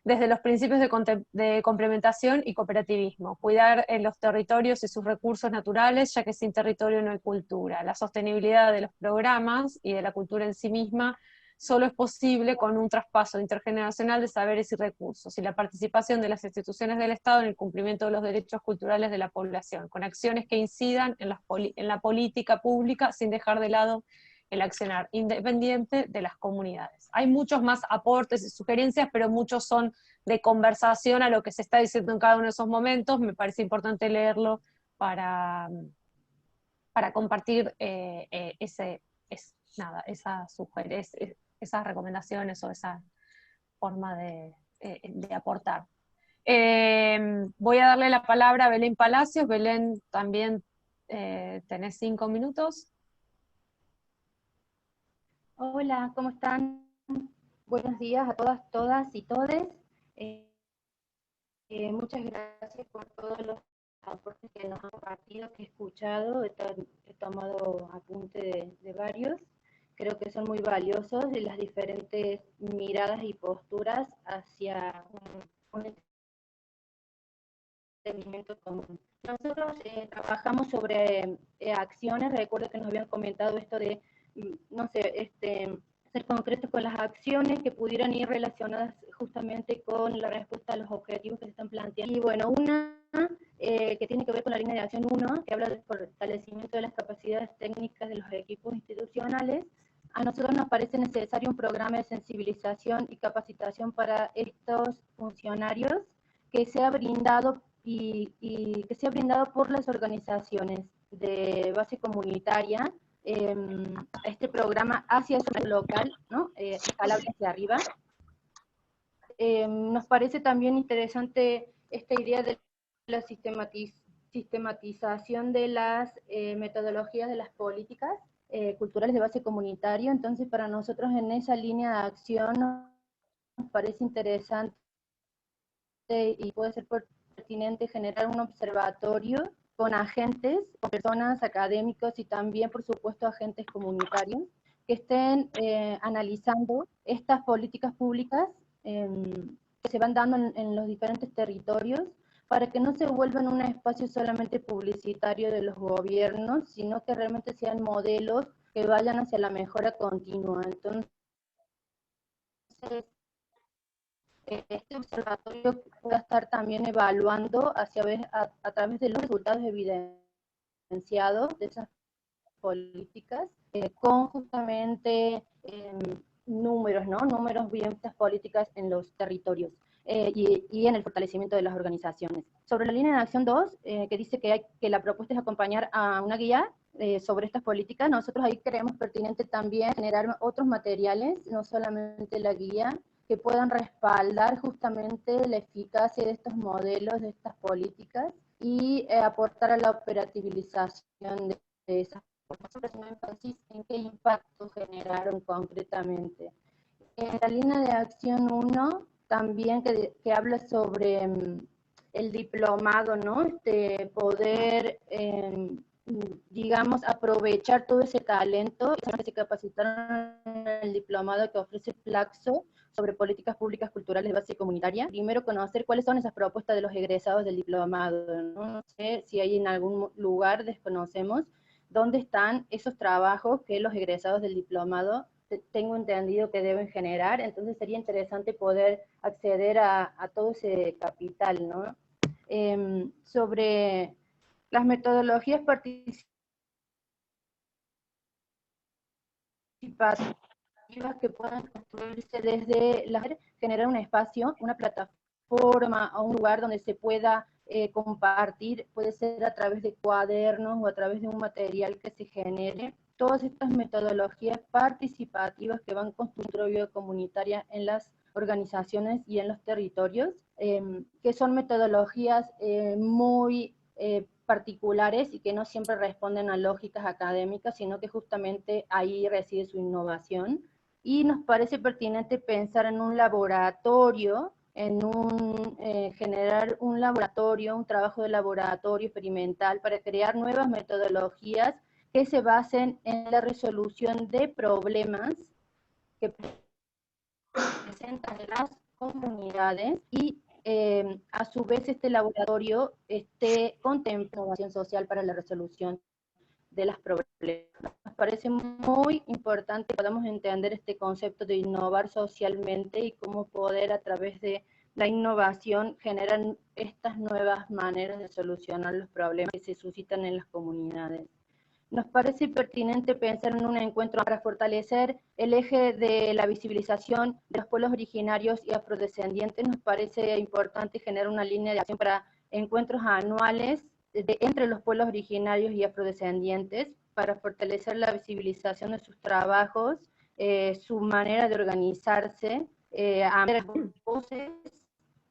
desde los principios de complementación y cooperativismo. Cuidar en los territorios y sus recursos naturales, ya que sin territorio no hay cultura. La sostenibilidad de los programas y de la cultura en sí misma solo es posible con un traspaso intergeneracional de saberes y recursos, y la participación de las instituciones del Estado en el cumplimiento de los derechos culturales de la población, con acciones que incidan en la política pública sin dejar de lado el accionar independiente de las comunidades. Hay muchos más aportes y sugerencias, pero muchos son de conversación a lo que se está diciendo en cada uno de esos momentos. Me parece importante leerlo para compartir esas recomendaciones o esa forma de aportar. Voy a darle la palabra a Belén Palacios. Belén, también tenés 5 minutos. Hola, ¿cómo están? Buenos días a todas, todas y todes. Muchas gracias por todos los aportes que nos han compartido, que he escuchado, he tomado apunte de varios. Creo que son muy valiosos de las diferentes miradas y posturas hacia un entendimiento común. Nosotros trabajamos sobre acciones. Recuerdo que nos habían comentado esto de, no sé, ser concretos con las acciones que pudieran ir relacionadas justamente con la respuesta a los objetivos que se están planteando. Y bueno, una que tiene que ver con la línea de acción 1, que habla del fortalecimiento de las capacidades técnicas de los equipos institucionales. A nosotros nos parece necesario un programa de sensibilización y capacitación para estos funcionarios que sea brindado y que sea brindado por las organizaciones de base comunitaria. Este programa hacia su local, ¿no? Escalable hacia arriba. Nos parece también interesante esta idea de la sistematización de las metodologías de las políticas culturales de base comunitario. Entonces, para nosotros en esa línea de acción nos parece interesante y puede ser pertinente generar un observatorio con agentes, con personas, académicos y también, por supuesto, agentes comunitarios que estén analizando estas políticas públicas que se van dando en los diferentes territorios, para que no se vuelvan un espacio solamente publicitario de los gobiernos, sino que realmente sean modelos que vayan hacia la mejora continua. Entonces, este observatorio pueda estar también evaluando a través de los resultados evidenciados de esas políticas, con justamente números, ¿no? Números bien de estas políticas en los territorios y en el fortalecimiento de las organizaciones. Sobre la línea de acción 2, que dice que la propuesta es acompañar a una guía sobre estas políticas, nosotros ahí creemos pertinente también generar otros materiales, no solamente la guía, que puedan respaldar justamente la eficacia de estos modelos, de estas políticas, y aportar a la operativización de esas políticas, haciendo énfasis en qué impacto generaron concretamente. En la línea de acción 1, también que habla sobre el diplomado, ¿no? Poder, digamos, aprovechar todo ese talento, que se capacitaron en el diplomado que ofrece Flaxo sobre políticas públicas culturales de base comunitaria. Primero, conocer cuáles son esas propuestas de los egresados del diplomado, ¿no? No sé si hay en algún lugar, desconocemos, dónde están esos trabajos que los egresados del diplomado tengo entendido que deben generar. Entonces sería interesante poder acceder a todo ese capital, ¿no? Sobre las metodologías participativas que puedan construirse desde generar un espacio, una plataforma o un lugar donde se pueda compartir, puede ser a través de cuadernos o a través de un material que se genere, todas estas metodologías participativas que van construyendo vida comunitaria en las organizaciones y en los territorios, que son metodologías muy particulares y que no siempre responden a lógicas académicas, sino que justamente ahí reside su innovación. Y nos parece pertinente pensar en un laboratorio, generar un laboratorio, un trabajo de laboratorio experimental para crear nuevas metodologías que se basen en la resolución de problemas que presentan las comunidades y a su vez este laboratorio contempla innovación social para la resolución de los problemas. Nos parece muy importante que podamos entender este concepto de innovar socialmente y cómo poder a través de la innovación generar estas nuevas maneras de solucionar los problemas que se suscitan en las comunidades. Nos parece pertinente pensar en un encuentro para fortalecer el eje de la visibilización de los pueblos originarios y afrodescendientes. Nos parece importante generar una línea de acción para encuentros anuales entre los pueblos originarios y afrodescendientes para fortalecer la visibilización de sus trabajos, su manera de organizarse, ampliar voces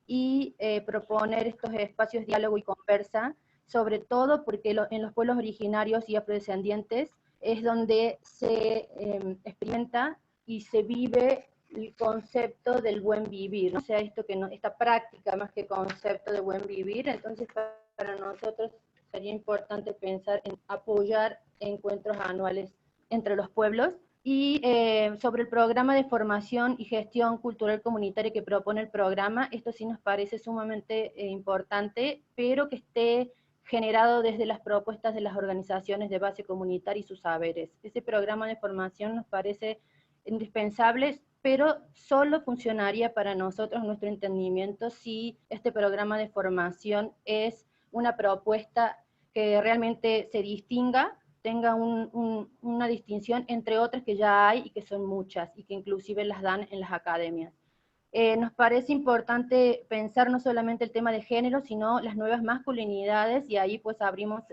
y proponer estos espacios de diálogo y conversa, sobre todo porque en los pueblos originarios y afrodescendientes es donde se experimenta y se vive el concepto del buen vivir, ¿no? O sea, esta práctica más que concepto de buen vivir. Entonces para nosotros sería importante pensar en apoyar encuentros anuales entre los pueblos. Y sobre el programa de formación y gestión cultural comunitaria que propone el programa, esto sí nos parece sumamente importante, pero que esté generado desde las propuestas de las organizaciones de base comunitaria y sus saberes. Ese programa de formación nos parece indispensable, pero solo funcionaría para nosotros, nuestro entendimiento, si este programa de formación es una propuesta que realmente se distinga, tenga una distinción entre otras que ya hay y que son muchas, y que inclusive las dan en las academias. Nos parece importante pensar no solamente el tema de género, sino las nuevas masculinidades, y ahí pues abrimos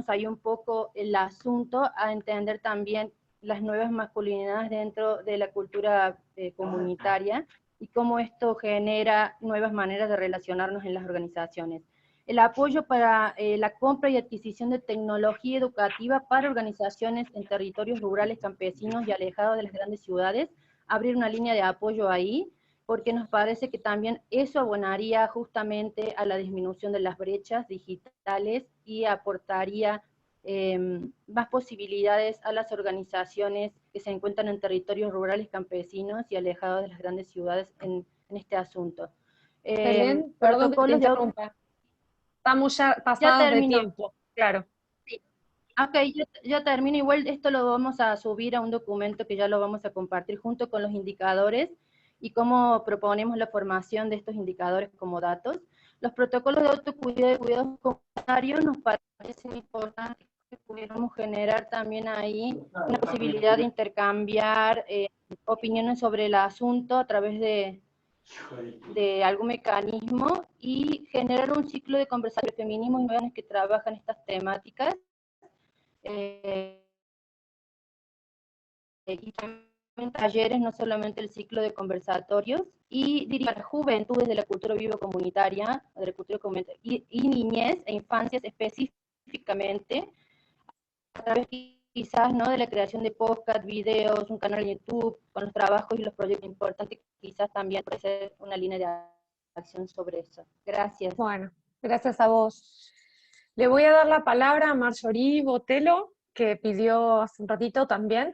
ahí un poco el asunto a entender también las nuevas masculinidades dentro de la cultura comunitaria, y cómo esto genera nuevas maneras de relacionarnos en las organizaciones. El apoyo para la compra y adquisición de tecnología educativa para organizaciones en territorios rurales, campesinos y alejados de las grandes ciudades, abrir una línea de apoyo ahí, porque nos parece que también eso abonaría justamente a la disminución de las brechas digitales y aportaría más posibilidades a las organizaciones que se encuentran en territorios rurales, campesinos y alejados de las grandes ciudades en este asunto. Belén, perdón que te interrumpa. Estamos ya pasados de tiempo, claro. Sí. Ok, yo termino. Igual esto lo vamos a subir a un documento que ya lo vamos a compartir junto con los indicadores y cómo proponemos la formación de estos indicadores como datos. Los protocolos de autocuidado y cuidados comunitarios nos parece importante que pudiéramos generar también ahí una posibilidad de intercambiar opiniones sobre el asunto a través de algún mecanismo y generar un ciclo de conversación de feminismos y mujeres que trabajan estas temáticas. Y también talleres, no solamente el ciclo de conversatorios, y diría las juventudes de la cultura viva comunitaria, de la cultura comunitaria y niñez e infancias específicamente, a través quizás, ¿no?, de la creación de podcast, videos, un canal de YouTube, con los trabajos y los proyectos importantes, quizás también puede ser una línea de acción sobre eso. Gracias. Bueno, gracias a vos. Le voy a dar la palabra a Marjorie Botelho, que pidió hace un ratito también.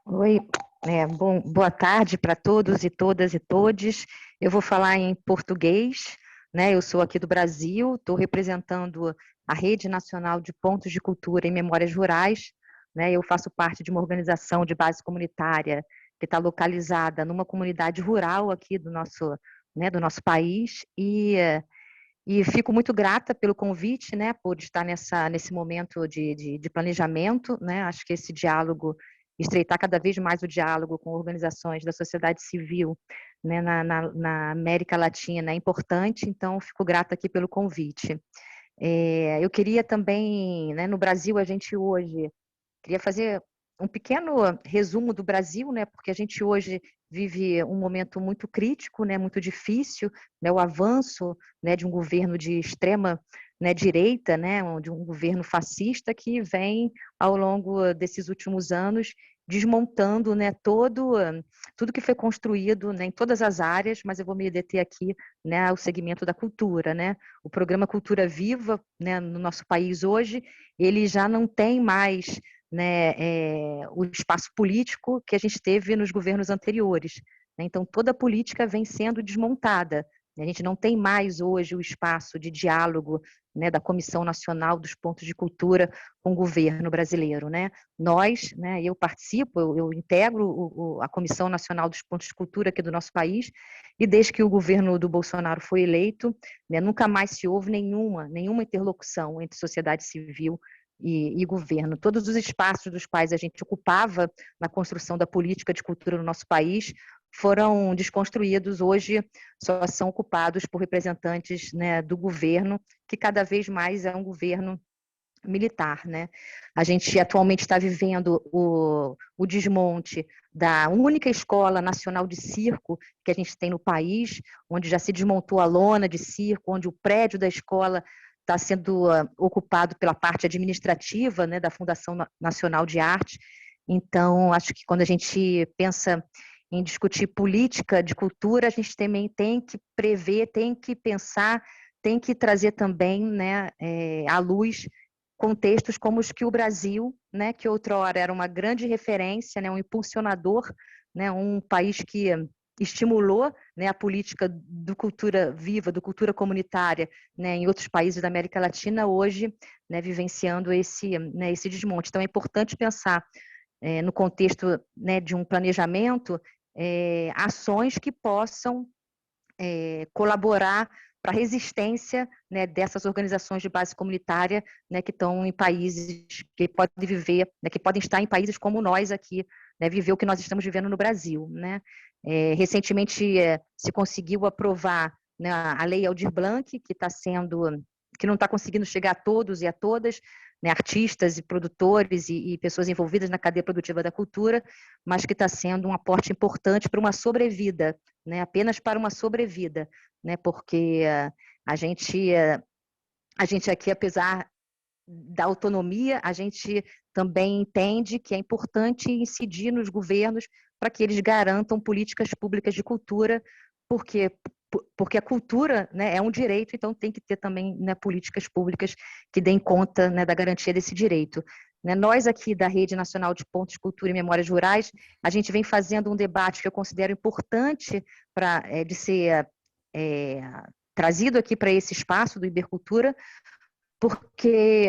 Oi, boa tarde para todos e todas e todes. Eu vou falar em português, né? Eu sou aqui do Brasil, estou representando a Rede Nacional de Pontos de Cultura em Memórias Rurais, né? Eu faço parte de uma organização de base comunitária que está localizada numa comunidade rural aqui do nosso país e fico muito grata pelo convite, né? Por estar nesse momento de planejamento, né? Acho que esse diálogo, estreitar cada vez mais o diálogo com organizações da sociedade civil, né, na América Latina é importante, então fico grata aqui pelo convite. Eu queria também, né, no Brasil a gente hoje, queria fazer um pequeno resumo do Brasil, né, porque a gente hoje vive um momento muito crítico, né, muito difícil, né, o avanço, né, de um governo de extrema, né, direita, né, de um governo fascista que vem ao longo desses últimos anos desmontando, né, tudo que foi construído, né, em todas as áreas, mas eu vou me deter aqui, né, ao segmento da cultura, né? O programa Cultura Viva, né, no nosso país hoje, ele já não tem mais, né, o espaço político que a gente teve nos governos anteriores, né? Então toda a política vem sendo desmontada. A gente não tem mais hoje o espaço de diálogo, né, da Comissão Nacional dos Pontos de Cultura com o governo brasileiro, né? Nós, né, eu participo, eu integro a Comissão Nacional dos Pontos de Cultura aqui do nosso país, e desde que o governo do Bolsonaro foi eleito, né, nunca mais se houve nenhuma interlocução entre sociedade civil e governo. Todos os espaços dos quais a gente ocupava na construção da política de cultura no nosso país foram desconstruídos, hoje só são ocupados por representantes, né, do governo, que cada vez mais é um governo militar, né? A gente atualmente está vivendo o desmonte da única escola nacional de circo que a gente tem no país, onde já se desmontou a lona de circo, onde o prédio da escola está sendo ocupado pela parte administrativa, né, da Fundação Nacional de Arte. Então, acho que quando a gente pensa em discutir política de cultura, a gente também tem que prever, tem que pensar, tem que trazer também, né, à luz contextos como os que o Brasil, né, que outrora era uma grande referência, né, um impulsionador, né, um país que estimulou, né, a política do cultura viva, do cultura comunitária, né, em outros países da América Latina, hoje, né, vivenciando esse desmonte. Então é importante pensar no contexto, né, de um planejamento, ações que possam colaborar para a resistência, né, dessas organizações de base comunitária, né, que estão em países que podem viver, né, que podem estar em países como nós aqui, né, viver o que nós estamos vivendo no Brasil, né? Recentemente se conseguiu aprovar, né, a Lei Aldir Blanc, que não está conseguindo chegar a todos e a todas, né, artistas e produtores e pessoas envolvidas na cadeia produtiva da cultura, mas que está sendo um aporte importante para uma sobrevida, né, apenas para uma sobrevida, né, porque a gente aqui, apesar da autonomia, a gente também entende que é importante incidir nos governos para que eles garantam políticas públicas de cultura, porque a cultura, né, é um direito, então tem que ter também, né, políticas públicas que deem conta, né, da garantia desse direito. Né, nós aqui da Rede Nacional de Pontos de Cultura e Memórias Rurais, a gente vem fazendo um debate que eu considero importante de ser trazido aqui para esse espaço do Ibercultura, porque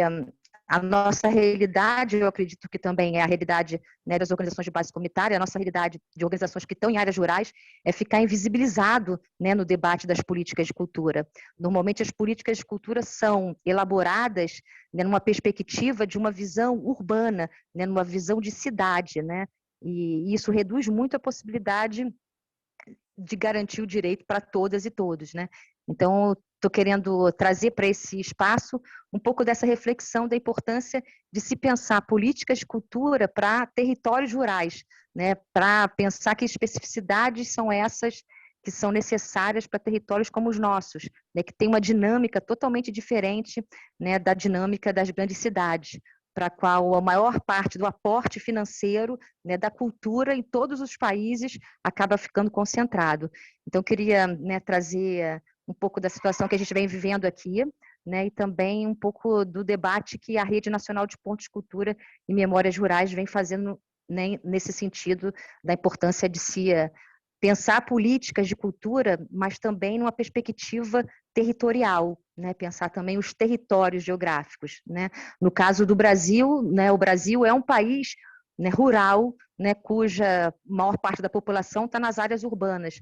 a nossa realidade, eu acredito que também é a realidade, né, das organizações de base comunitária, a nossa realidade de organizações que estão em áreas rurais é ficar invisibilizado, né, no debate das políticas de cultura. Normalmente as políticas de cultura são elaboradas, né, numa perspectiva de uma visão urbana, né, numa visão de cidade, né, e isso reduz muito a possibilidade de garantir o direito para todas e todos, né? Então, estou querendo trazer para esse espaço um pouco dessa reflexão da importância de se pensar políticas de cultura para territórios rurais, né? Para pensar que especificidades são essas que são necessárias para territórios como os nossos, né? Que tem uma dinâmica totalmente diferente, né, da dinâmica das grandes cidades, para a qual a maior parte do aporte financeiro, né, da cultura em todos os países acaba ficando concentrado. Então, eu queria, né, trazer um pouco da situação que a gente vem vivendo aqui, né, e também um pouco do debate que a Rede Nacional de Pontos de Cultura e Memórias Rurais vem fazendo, né, nesse sentido da importância de se pensar políticas de cultura, mas também numa perspectiva territorial, né? Pensar também os territórios geográficos, né? No caso do Brasil, né, o Brasil é um país, né, rural, né, cuja maior parte da população está nas áreas urbanas.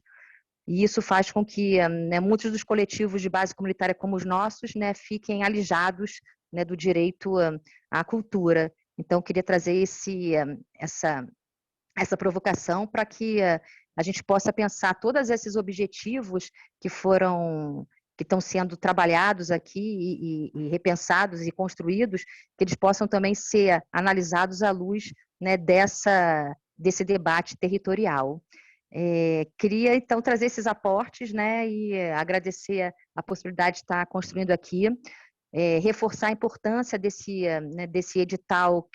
E isso faz com que, né, muitos dos coletivos de base comunitária como os nossos, né, fiquem alijados, né, do direito à cultura. Então, eu queria trazer essa provocação para que a gente possa pensar todos esses objetivos que estão sendo trabalhados aqui e repensados e construídos, que eles possam também ser analisados à luz, né, desse debate territorial. Queria, então, trazer esses aportes, né, e agradecer a possibilidade de estar construindo aqui, reforçar a importância desse edital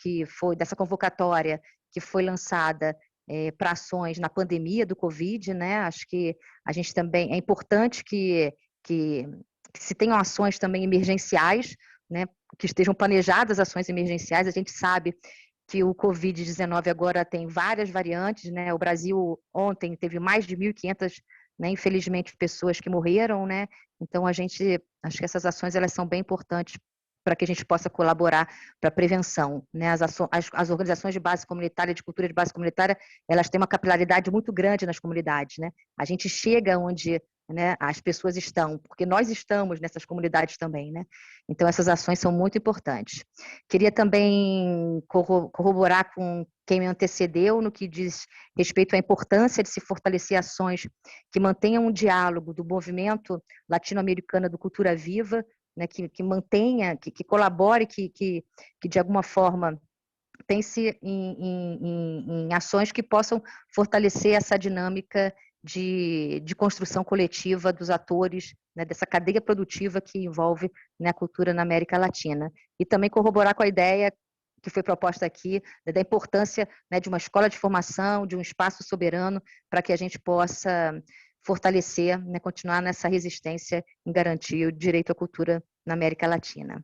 dessa convocatória que foi lançada para ações na pandemia do Covid, né? Acho que a gente também é importante que se tenham ações também emergenciais, né? Que estejam planejadas ações emergenciais. A gente sabe que o Covid-19 agora tem várias variantes, né? O Brasil ontem teve mais de 1.500, né, infelizmente, pessoas que morreram, né? Então, acho que essas ações elas são bem importantes para que a gente possa colaborar para a prevenção, né? As organizações de base comunitária, de cultura de base comunitária, elas têm uma capilaridade muito grande nas comunidades, né? A gente chega onde, né, as pessoas estão, porque nós estamos nessas comunidades também, né? Então, essas ações são muito importantes. Queria também corroborar com quem me antecedeu no que diz respeito à importância de se fortalecer ações que mantenham um diálogo do movimento latino-americano do Cultura Viva, né, que mantenha, que colabore, que de alguma forma pense em ações que possam fortalecer essa dinâmica de construção coletiva dos atores, né, dessa cadeia produtiva que envolve, né, a cultura na América Latina. E também corroborar com a ideia que foi proposta aqui, da importância, né, de uma escola de formação, de um espaço soberano, para que a gente possa fortalecer, né, continuar nessa resistência em garantir o direito à cultura na América Latina.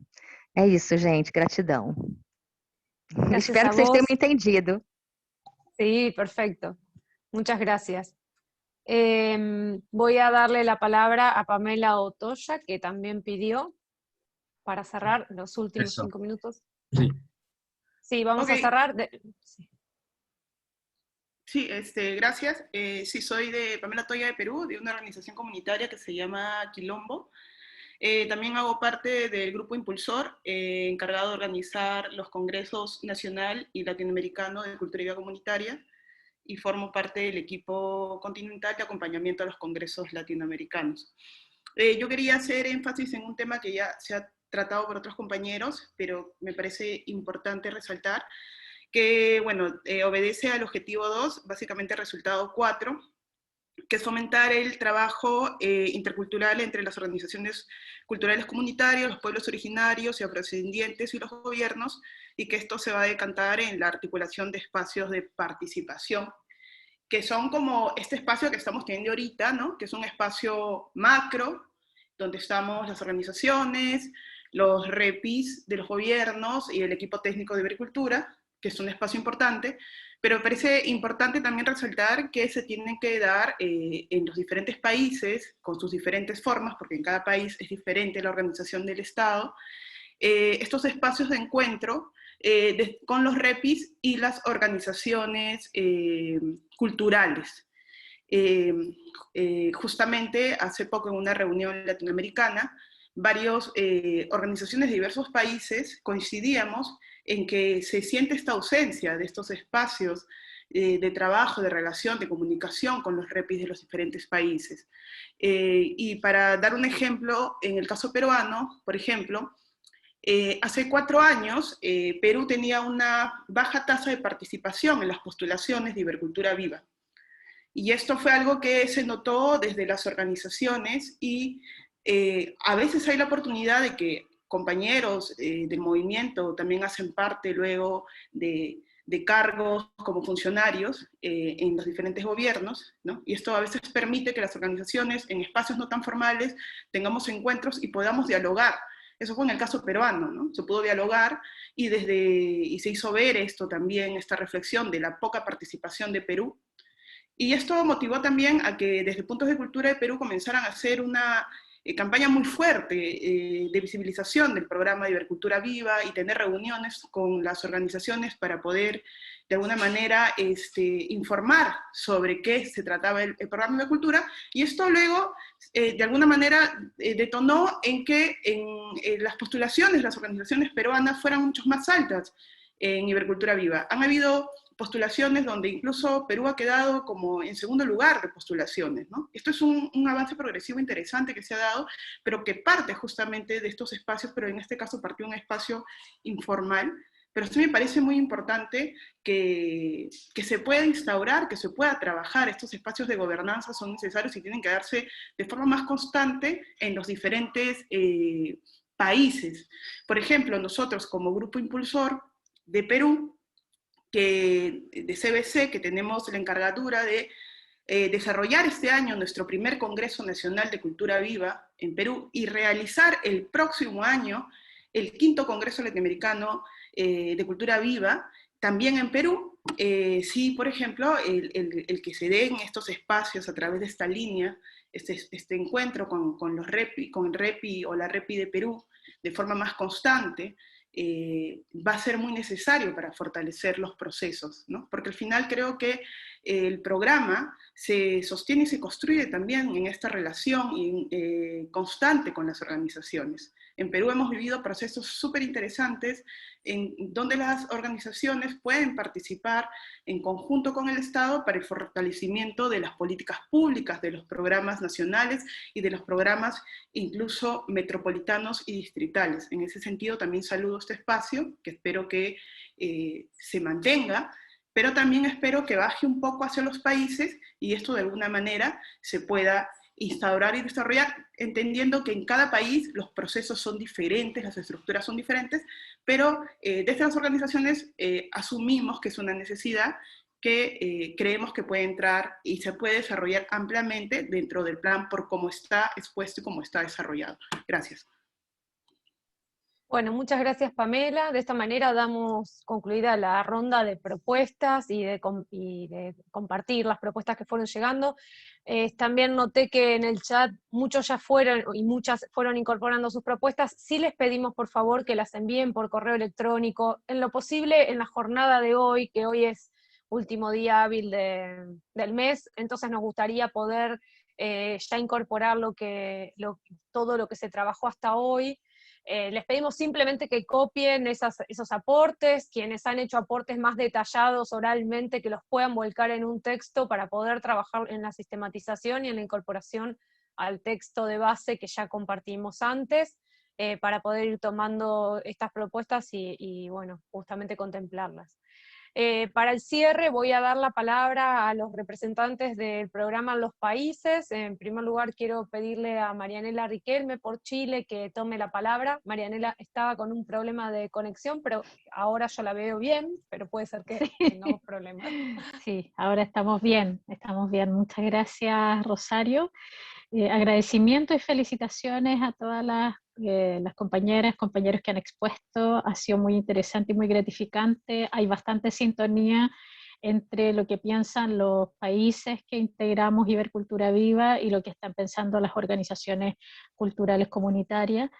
É isso, gente. Gratidão. Gracias Espero a que vocês tenham vos. me entendido. Sí, perfecto. Muchas gracias. Voy a darle la palabra a Pamela Otoya, que también pidió, para cerrar los últimos Eso. 5 minutos. Sí. Sí, vamos a Ok. cerrar. Sí. Sí, gracias. Sí, soy de Pamela Toya de Perú, de una organización comunitaria que se llama Quilombo. También hago parte del grupo Impulsor, encargado de organizar los congresos nacional y latinoamericano de cultura y vida comunitaria, y formo parte del equipo continental de acompañamiento a los congresos latinoamericanos. Yo quería hacer énfasis en un tema que ya se ha tratado por otros compañeros, pero me parece importante resaltar que, bueno, obedece al objetivo 2, básicamente resultado 4, que es fomentar el trabajo intercultural entre las organizaciones culturales comunitarias, los pueblos originarios y afrodescendientes y los gobiernos, y que esto se va a decantar en la articulación de espacios de participación, que son como este espacio que estamos teniendo ahorita, ¿no? Que es un espacio macro, donde estamos las organizaciones, los repis de los gobiernos y el equipo técnico de agricultura, que es un espacio importante, pero me parece importante también resaltar que se tienen que dar en los diferentes países, con sus diferentes formas, porque en cada país es diferente la organización del Estado, estos espacios de encuentro con los repis y las organizaciones culturales. Justamente hace poco en una reunión latinoamericana, varias organizaciones de diversos países coincidíamos en que se siente esta ausencia de estos espacios de trabajo, de relación, de comunicación con los repis de los diferentes países. Y para dar un ejemplo, en el caso peruano, por ejemplo, hace 4 años Perú tenía una baja tasa de participación en las postulaciones de Ibercultura Viva. Y esto fue algo que se notó desde las organizaciones y a veces hay la oportunidad de que compañeros del movimiento también hacen parte luego de cargos como funcionarios en los diferentes gobiernos, ¿no? Y esto a veces permite que las organizaciones en espacios no tan formales tengamos encuentros y podamos dialogar. Eso fue en el caso peruano, ¿no? Se pudo dialogar y se hizo ver esto también, esta reflexión de la poca participación de Perú. Y esto motivó también a que desde Puntos de Cultura de Perú comenzaran a hacer una campaña muy fuerte de visibilización del programa de Ibercultura Viva y tener reuniones con las organizaciones para poder de alguna manera informar sobre qué se trataba el programa de cultura, y esto luego de alguna manera detonó en que en las postulaciones de las organizaciones peruanas fueran mucho más altas en Ibercultura Viva. Han habido postulaciones donde incluso Perú ha quedado como en segundo lugar de postulaciones, ¿no? Esto es un avance progresivo interesante que se ha dado, pero que parte justamente de estos espacios, pero en este caso partió un espacio informal. Pero sí me parece muy importante que se pueda instaurar, que se pueda trabajar. Estos espacios de gobernanza son necesarios y tienen que darse de forma más constante en los diferentes países. Por ejemplo, nosotros como Grupo Impulsor de Perú, de CBC, que tenemos la encargadura de desarrollar este año nuestro primer Congreso Nacional de Cultura Viva en Perú y realizar el próximo año el 5º Congreso Latinoamericano de Cultura Viva, también en Perú. Sí, por ejemplo, el que se den estos espacios a través de esta línea, este encuentro con el Repi o la Repi de Perú, de forma más constante, va a ser muy necesario para fortalecer los procesos, ¿no? Porque al final creo que el programa se sostiene y se construye también en esta relación constante con las organizaciones. En Perú hemos vivido procesos súper interesantes en donde las organizaciones pueden participar en conjunto con el Estado para el fortalecimiento de las políticas públicas, de los programas nacionales y de los programas incluso metropolitanos y distritales. En ese sentido también saludo este espacio, que espero que se mantenga, pero también espero que baje un poco hacia los países y esto de alguna manera se pueda instaurar y desarrollar, entendiendo que en cada país los procesos son diferentes, las estructuras son diferentes, pero desde las organizaciones asumimos que es una necesidad que creemos que puede entrar y se puede desarrollar ampliamente dentro del plan por cómo está expuesto y cómo está desarrollado. Gracias. Bueno, muchas gracias Pamela. De esta manera damos concluida la ronda de propuestas y de compartir las propuestas que fueron llegando. También noté que en el chat muchos ya fueron y muchas fueron incorporando sus propuestas. Sí les pedimos por favor que las envíen por correo electrónico, en lo posible en la jornada de hoy, que hoy es último día hábil del mes, entonces nos gustaría poder ya incorporar todo lo que se trabajó hasta hoy. Les pedimos simplemente que copien esos aportes, quienes han hecho aportes más detallados oralmente, que los puedan volcar en un texto para poder trabajar en la sistematización y en la incorporación al texto de base que ya compartimos antes. para poder ir tomando estas propuestas y bueno, justamente contemplarlas. Para el cierre voy a dar la palabra a los representantes del programa en los países. En primer lugar quiero pedirle a Marianela Riquelme por Chile que tome la palabra. Marianela estaba con un problema de conexión, pero ahora yo la veo bien, pero puede ser que tengamos problemas. Sí, ahora estamos bien, estamos bien. Muchas gracias, Rosario. Agradecimiento y felicitaciones a todas las compañeras, compañeros que han expuesto. Ha sido muy interesante y muy gratificante. Hay bastante sintonía entre lo que piensan los países que integramos Ibercultura Viva y lo que están pensando las organizaciones culturales comunitarias.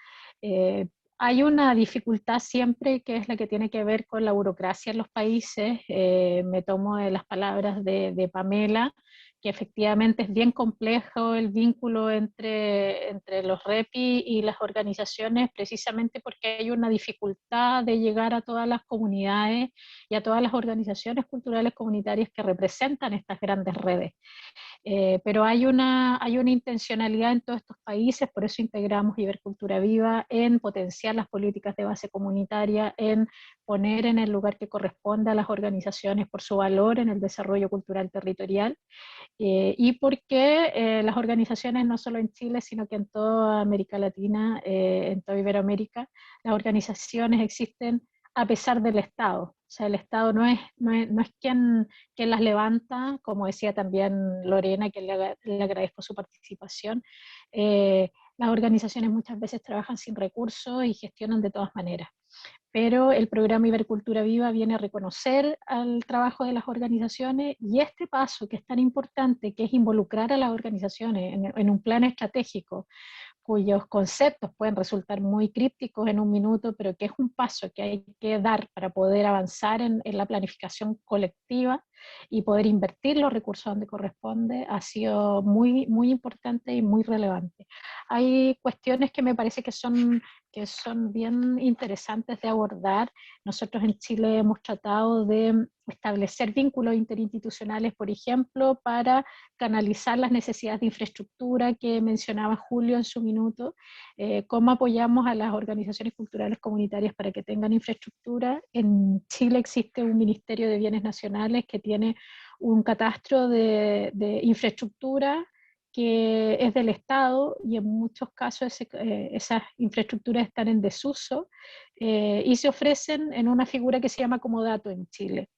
Hay una dificultad siempre que es la que tiene que ver con la burocracia en los países. Me tomo de las palabras de Pamela, que efectivamente es bien complejo el vínculo entre los REPI y las organizaciones, precisamente porque hay una dificultad de llegar a todas las comunidades y a todas las organizaciones culturales comunitarias que representan estas grandes redes. Pero hay una intencionalidad en todos estos países, por eso integramos Ibercultura Viva en potenciar las políticas de base comunitaria, en poner en el lugar que corresponde a las organizaciones por su valor en el desarrollo cultural territorial, y porque las organizaciones no solo en Chile, sino que en toda América Latina, en toda Iberoamérica, las organizaciones existen a pesar del Estado. O sea, el Estado no es quien las levanta, como decía también Lorena, que le agradezco su participación. Las organizaciones muchas veces trabajan sin recursos y gestionan de todas maneras. Pero el programa Ibercultura Viva viene a reconocer al trabajo de las organizaciones, y este paso que es tan importante, que es involucrar a las organizaciones en un plan estratégico, cuyos conceptos pueden resultar muy crípticos en un minuto, pero que es un paso que hay que dar para poder avanzar en la planificación colectiva y poder invertir los recursos donde corresponde, ha sido muy, muy importante y muy relevante. Hay cuestiones que me parece que son bien interesantes de abordar. Nosotros en Chile hemos tratado de establecer vínculos interinstitucionales, por ejemplo, para canalizar las necesidades de infraestructura que mencionaba Julio en su minuto. ¿Cómo apoyamos a las organizaciones culturales comunitarias para que tengan infraestructura? En Chile existe un Ministerio de Bienes Nacionales que tiene un catastro de infraestructura que es del Estado, y en muchos casos esas infraestructuras están en desuso, y se ofrecen en una figura que se llama comodato en Chile.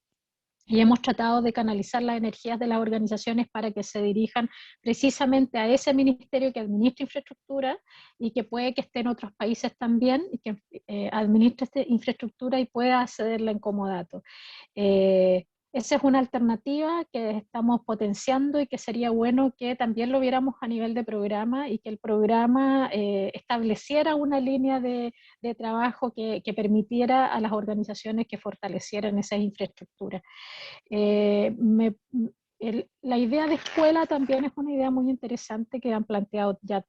Y hemos tratado de canalizar las energías de las organizaciones para que se dirijan precisamente a ese ministerio que administra infraestructura y que puede que esté en otros países también, y que administre esta infraestructura y pueda accederla en comodato. Esa es una alternativa que estamos potenciando y que sería bueno que también lo viéramos a nivel de programa, y que el programa estableciera una línea de trabajo que permitiera a las organizaciones que fortalecieran esas infraestructuras. La idea de escuela también es una idea muy interesante que han planteado ya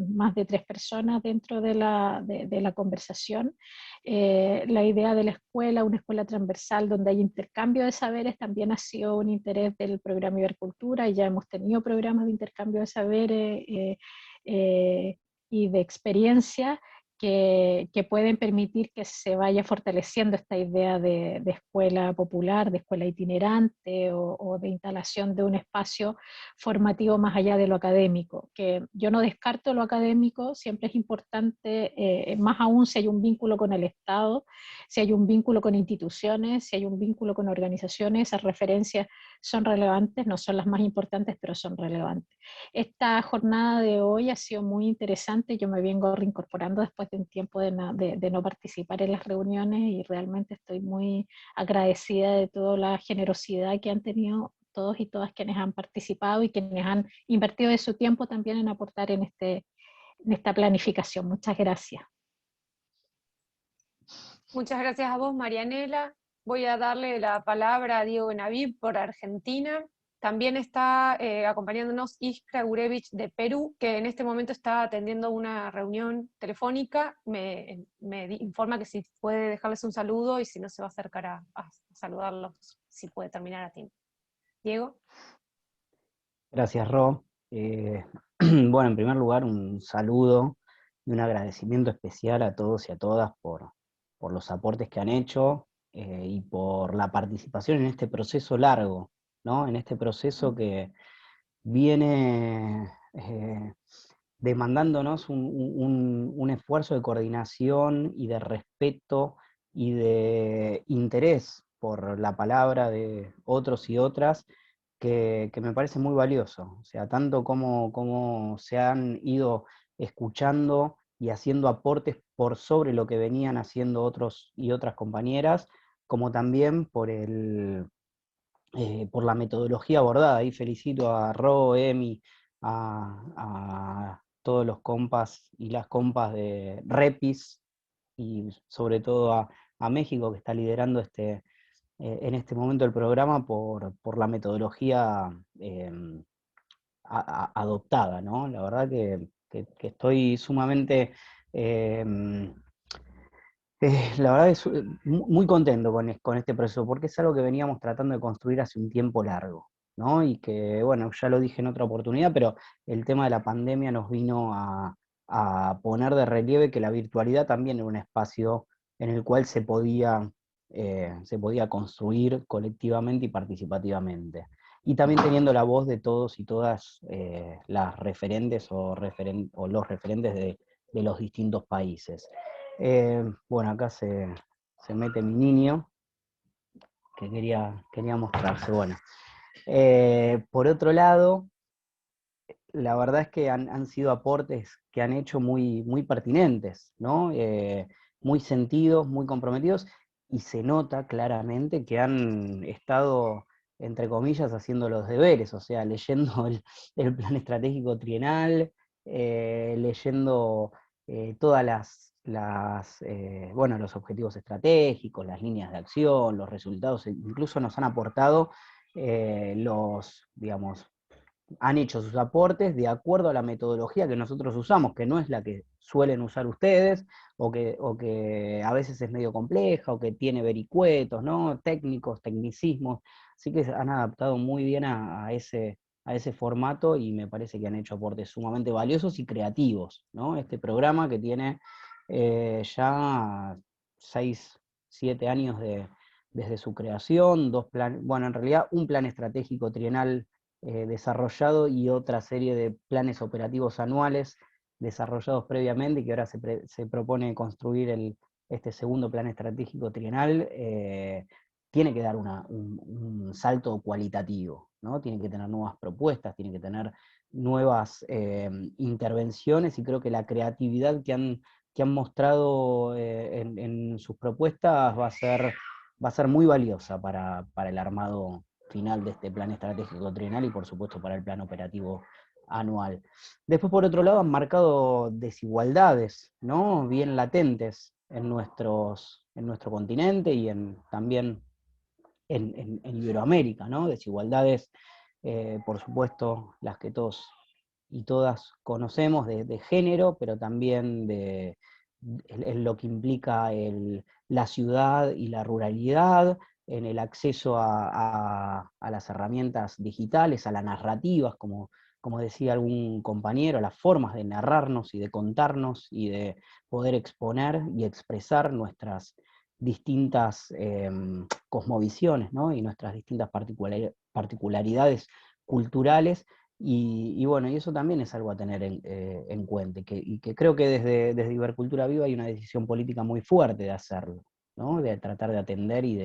más de 3 personas dentro de la conversación. La idea de la escuela, una escuela transversal donde hay intercambio de saberes, también ha sido un interés del programa Ibercultura, y ya hemos tenido programas de intercambio de saberes y de experiencia que pueden permitir que se vaya fortaleciendo esta idea de escuela popular, de escuela itinerante, o de instalación de un espacio formativo más allá de lo académico. Que yo no descarto lo académico, siempre es importante, más aún si hay un vínculo con el Estado, si hay un vínculo con instituciones, si hay un vínculo con organizaciones, esas referencias son relevantes, no son las más importantes, pero son relevantes. Esta jornada de hoy ha sido muy interesante, yo me vengo reincorporando después de un tiempo de no participar en las reuniones, y realmente estoy muy agradecida de toda la generosidad que han tenido todos y todas quienes han participado y quienes han invertido de su tiempo también en aportar en esta planificación. Muchas gracias. Muchas gracias a vos, Marianela. Voy a darle la palabra a Diego Benavides por Argentina. También está acompañándonos Iskra Gurevich de Perú, que en este momento está atendiendo una reunión telefónica. Me informa que si puede dejarles un saludo, y si no se va a acercar a saludarlos, si puede terminar a tiempo. Diego. Gracias, Ro. Bueno, en primer lugar, un saludo y un agradecimiento especial a todos y a todas por los aportes que han hecho y por la participación en este proceso largo, ¿no? En este proceso que viene demandándonos un esfuerzo de coordinación y de respeto y de interés por la palabra de otros y otras, que me parece muy valioso. O sea, tanto como se han ido escuchando y haciendo aportes por sobre lo que venían haciendo otros y otras compañeras, como también por la metodología abordada. Y felicito a Ro, Emi, a todos los compas y las compas de Repis, y sobre todo a México, que está liderando en este momento el programa por la metodología adoptada, ¿no? La verdad que estoy sumamente... la verdad es muy contento con este proceso, porque es algo que veníamos tratando de construir hace un tiempo largo, ¿no? Y que, bueno, ya lo dije en otra oportunidad, pero el tema de la pandemia nos vino a poner de relieve que la virtualidad también era un espacio en el cual se podía construir colectivamente y participativamente. Y también teniendo la voz de todos y todas las referentes o los referentes de los distintos países. Bueno, acá se mete mi niño, que quería mostrarse. Bueno, por otro lado, la verdad es que han sido aportes que han hecho muy pertinentes, ¿no? Muy sentidos, muy comprometidos, y se nota claramente que han estado, entre comillas, haciendo los deberes, o sea, leyendo el plan estratégico trienal, leyendo todas bueno, los objetivos estratégicos, las líneas de acción, los resultados. Incluso nos han aportado digamos, han hecho sus aportes de acuerdo a la metodología que nosotros usamos, que no es la que suelen usar ustedes, o que a veces es medio compleja, o que tiene vericuetos, ¿no? Técnicos, tecnicismos. Así que han adaptado muy bien a ese formato, y me parece que han hecho aportes sumamente valiosos y creativos, ¿no? Este programa, que tiene ya 6, 7 años desde su creación, bueno, en realidad un plan estratégico trienal desarrollado, y otra serie de planes operativos anuales desarrollados previamente, y que ahora se propone construir este segundo plan estratégico trienal. Tiene que dar un salto cualitativo, ¿no? Tiene que tener nuevas propuestas, tiene que tener nuevas intervenciones, y creo que la creatividad que han mostrado en sus propuestas va a ser muy valiosa para el armado final de este plan estratégico trienal, y por supuesto para el plan operativo anual. Después, por otro lado, han marcado desigualdades, ¿no? Bien latentes en nuestro continente, y también en Iberoamérica, ¿no? Desigualdades, por supuesto, las que todos y todas conocemos, de género, pero también en lo que implica la ciudad y la ruralidad, en el acceso a las herramientas digitales, a las narrativas, como decía algún compañero, a las formas de narrarnos y de contarnos y de poder exponer y expresar nuestras distintas cosmovisiones, ¿no? Y nuestras distintas particularidades culturales. Y bueno, y eso también es algo a tener en cuenta, y que creo que desde Ibercultura Viva hay una decisión política muy fuerte de hacerlo, ¿no? De tratar de atender y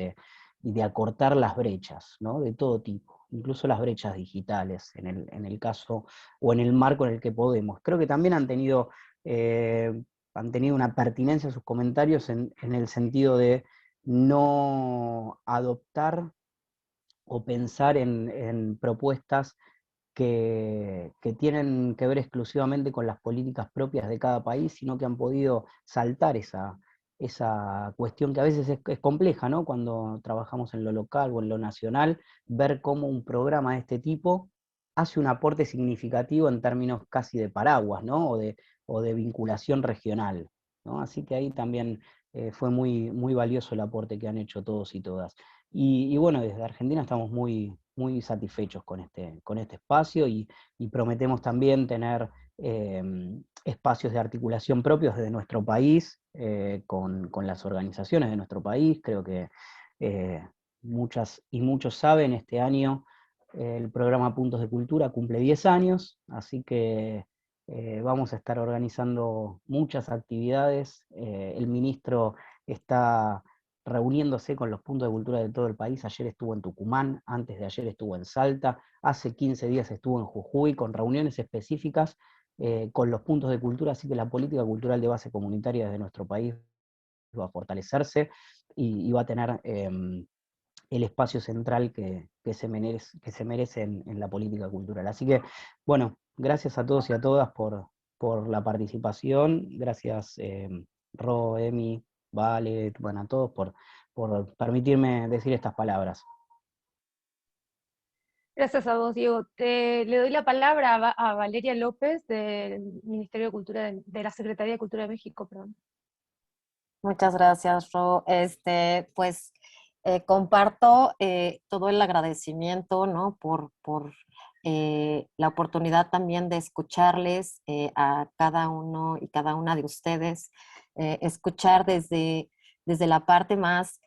de acortar las brechas, ¿no? De todo tipo, incluso las brechas digitales, en el caso o en el marco en el que podemos. Creo que también han tenido una pertinencia sus comentarios en el sentido de no adoptar o pensar en propuestas que tienen que ver exclusivamente con las políticas propias de cada país, sino que han podido saltar esa cuestión que a veces es compleja, ¿no? Cuando trabajamos en lo local o en lo nacional, ver cómo un programa de este tipo hace un aporte significativo en términos casi de paraguas, ¿no? O de vinculación regional, ¿no? Así que ahí también fue muy valioso el aporte que han hecho todos y todas. Y bueno, desde Argentina estamos muy satisfechos con este espacio, y prometemos también tener espacios de articulación propios de nuestro país, con las organizaciones de nuestro país. Creo que muchas y muchos saben, este año el programa Puntos de Cultura cumple 10 años, así que vamos a estar organizando muchas actividades. El ministro está reuniéndose con los puntos de cultura de todo el país. Ayer estuvo en Tucumán, antes de ayer estuvo en Salta, hace 15 días estuvo en Jujuy, con reuniones específicas con los puntos de cultura, así que la política cultural de base comunitaria de nuestro país va a fortalecerse y va a tener el espacio central que se merece en la política cultural. Así que, bueno, gracias a todos y a todas por la participación. Gracias, Ro, Emi, Vale, bueno, a todos por permitirme decir estas palabras. Gracias a vos, Diego. Le doy la palabra a Valeria López del Ministerio de Cultura, de la Secretaría de Cultura de México, perdón. Muchas gracias, Ro. Pues comparto todo el agradecimiento, ¿no? por la oportunidad también de escucharles a cada uno y cada una de ustedes, escuchar desde la parte más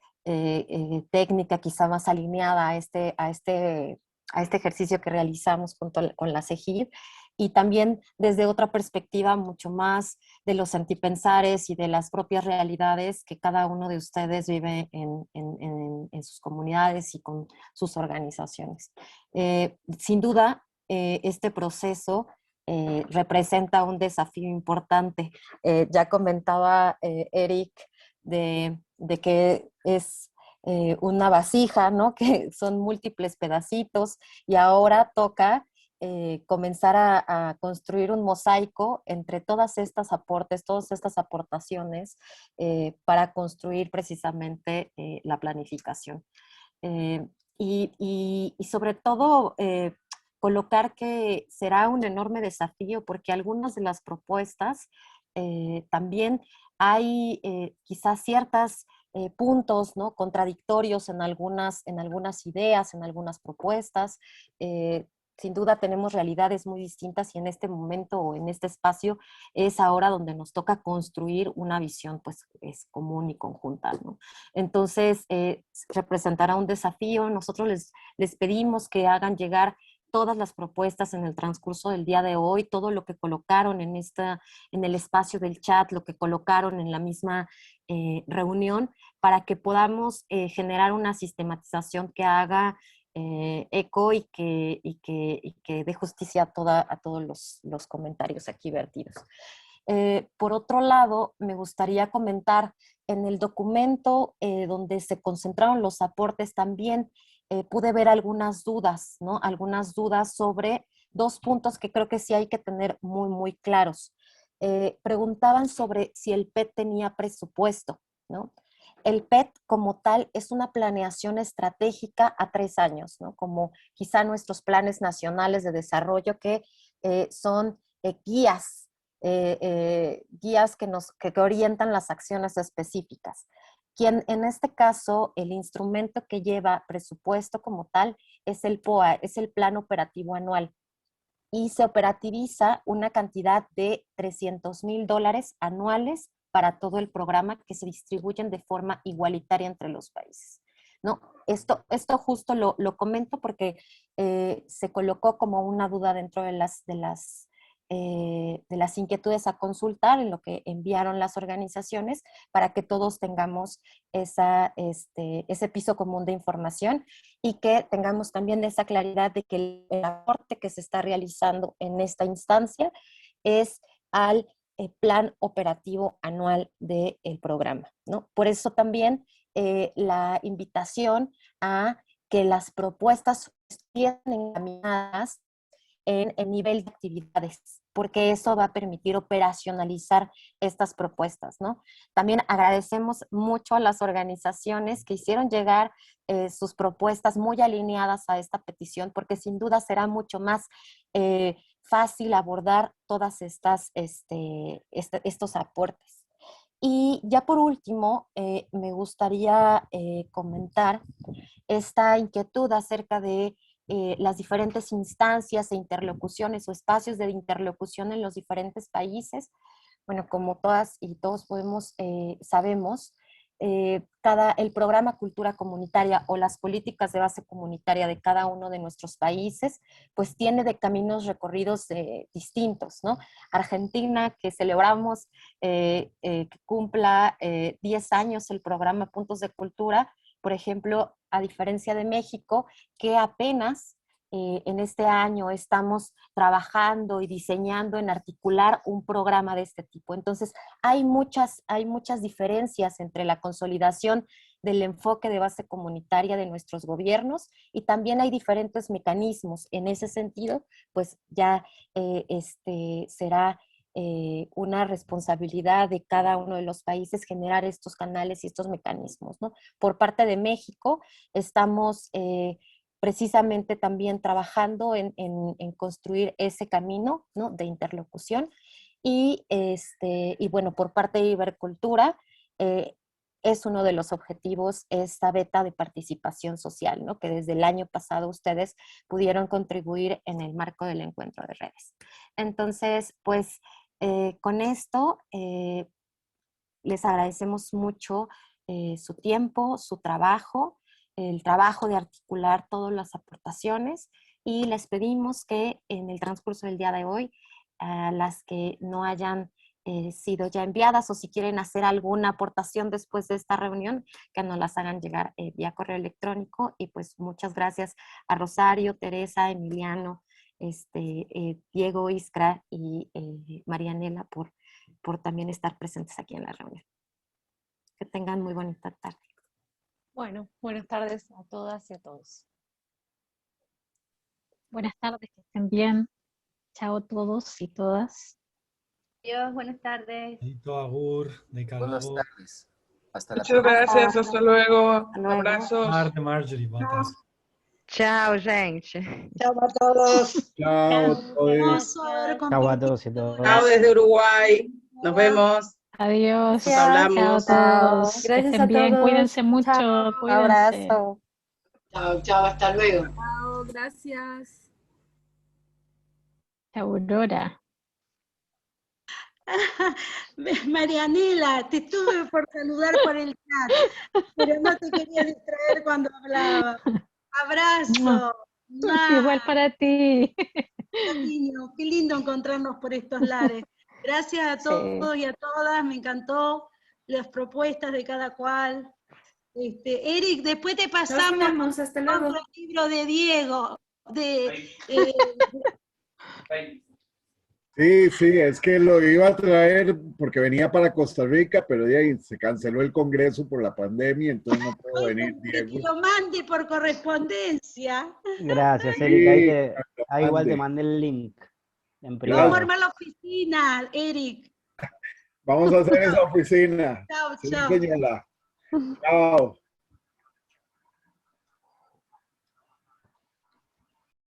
técnica, quizá más alineada a este ejercicio que realizamos junto con la CEGID, y también desde otra perspectiva mucho más de los antipensares y de las propias realidades que cada uno de ustedes vive en sus comunidades y con sus organizaciones. Sin duda, este proceso representa un desafío importante. Ya comentaba Eric de que es una vasija, ¿no? Que son múltiples pedacitos, y ahora toca comenzar a construir un mosaico entre todas estas aportes, todas estas aportaciones para construir precisamente la planificación. Y sobre todo colocar que será un enorme desafío, porque algunas de las propuestas también hay quizás ciertos puntos, ¿no? Contradictorios en algunas ideas, en algunas propuestas. Sin duda tenemos realidades muy distintas, y en este momento o en este espacio es ahora donde nos toca construir una visión pues es común y conjunta, ¿no? Entonces representará un desafío. Nosotros les pedimos que hagan llegar todas las propuestas en el transcurso del día de hoy, todo lo que colocaron en el espacio del chat, lo que colocaron en la misma reunión, para que podamos generar una sistematización que haga eco y que dé justicia a todos los comentarios aquí vertidos. Por otro lado, me gustaría comentar en el documento donde se concentraron los aportes también, pude ver algunas dudas, ¿no? Algunas dudas sobre dos puntos que creo que sí hay que tener muy, muy claros. Preguntaban sobre si el PET tenía presupuesto, ¿no? El PET como tal es una planeación estratégica a 3 años, ¿no? Como quizá nuestros planes nacionales de desarrollo, que son guías que orientan las acciones específicas. En este caso, el instrumento que lleva presupuesto como tal es el POA, es el Plan Operativo Anual, y se operativiza una cantidad de $300,000 anuales para todo el programa, que se distribuyen de forma igualitaria entre los países, ¿no? Esto justo lo comento porque se colocó como una duda dentro de las inquietudes a consultar en lo que enviaron las organizaciones, para que todos tengamos ese piso común de información, y que tengamos también esa claridad de que el aporte que se está realizando en esta instancia es al plan operativo anual del programa, ¿no? Por eso también la invitación a que las propuestas estén encaminadas en el nivel de actividades, porque eso va a permitir operacionalizar estas propuestas, ¿no? También agradecemos mucho a las organizaciones que hicieron llegar sus propuestas muy alineadas a esta petición, porque sin duda será mucho más fácil abordar todas estos aportes. Y ya por último, me gustaría comentar esta inquietud acerca de las diferentes instancias e interlocuciones o espacios de interlocución en los diferentes países. Bueno, como todas y todos sabemos, el programa Cultura Comunitaria o las políticas de base comunitaria de cada uno de nuestros países, pues tiene de caminos recorridos distintos, ¿no? Argentina, que celebramos que cumpla 10 años el programa Puntos de Cultura, por ejemplo, a diferencia de México, que apenas en este año estamos trabajando y diseñando en articular un programa de este tipo. Entonces, hay muchas diferencias entre la consolidación del enfoque de base comunitaria de nuestros gobiernos y también hay diferentes mecanismos. En ese sentido, pues ya será una responsabilidad de cada uno de los países generar estos canales y estos mecanismos, ¿no? Por parte de México, estamos precisamente también trabajando en construir ese camino, ¿no?, de interlocución. Y bueno, por parte de Ibercultura, es uno de los objetivos esta beta de participación social, ¿no?, que desde el año pasado ustedes pudieron contribuir en el marco del encuentro de redes. Entonces, pues con esto les agradecemos mucho su tiempo, su trabajo, el trabajo de articular todas las aportaciones y les pedimos que en el transcurso del día de hoy, las que no hayan sido ya enviadas o si quieren hacer alguna aportación después de esta reunión, que nos las hagan llegar vía correo electrónico. Y pues muchas gracias a Rosario, Teresa, Emiliano, Diego, Iskra y Marianela por también estar presentes aquí en la reunión. Que tengan muy bonita tarde. Bueno, buenas tardes a todas y a todos. Buenas tardes, que estén bien. Chao a todos y todas. Adiós, buenas tardes. Agur, Buenas tardes. Hasta la Muchas gracias, hasta luego. Abrazos. Marjorie, botas. Tchau, gente. Chao a todos. Chao a todos. Chao a todos y todas. Chao desde Uruguay. Nos vemos. Adiós. Nos hablamos. Chao a todos. Que Gracias estén a bien. todos. Cuídense mucho. Chao. Cuídense. Abrazo. Chao, chao, hasta luego. Chao, gracias. Chao, Aurora. Marianela, te estuve por saludar por el chat, pero no te quería distraer cuando hablaba. Abrazo. Igual para ti. Qué lindo encontrarnos por estos lares. Gracias a todos y a todas, me encantó las propuestas de cada cual. Eric, después te pasamos hasta luego. otro libro de Diego. Sí, es que lo iba a traer porque venía para Costa Rica, pero de ahí se canceló el congreso por la pandemia, entonces no puedo venir, Que Diego. lo mande por correspondencia. Gracias, Erika. Ahí igual te mandé el link en privado. Vamos a armar la oficina, Eric. Vamos a hacer esa oficina. Chao, Sí, chao. señora. Chao.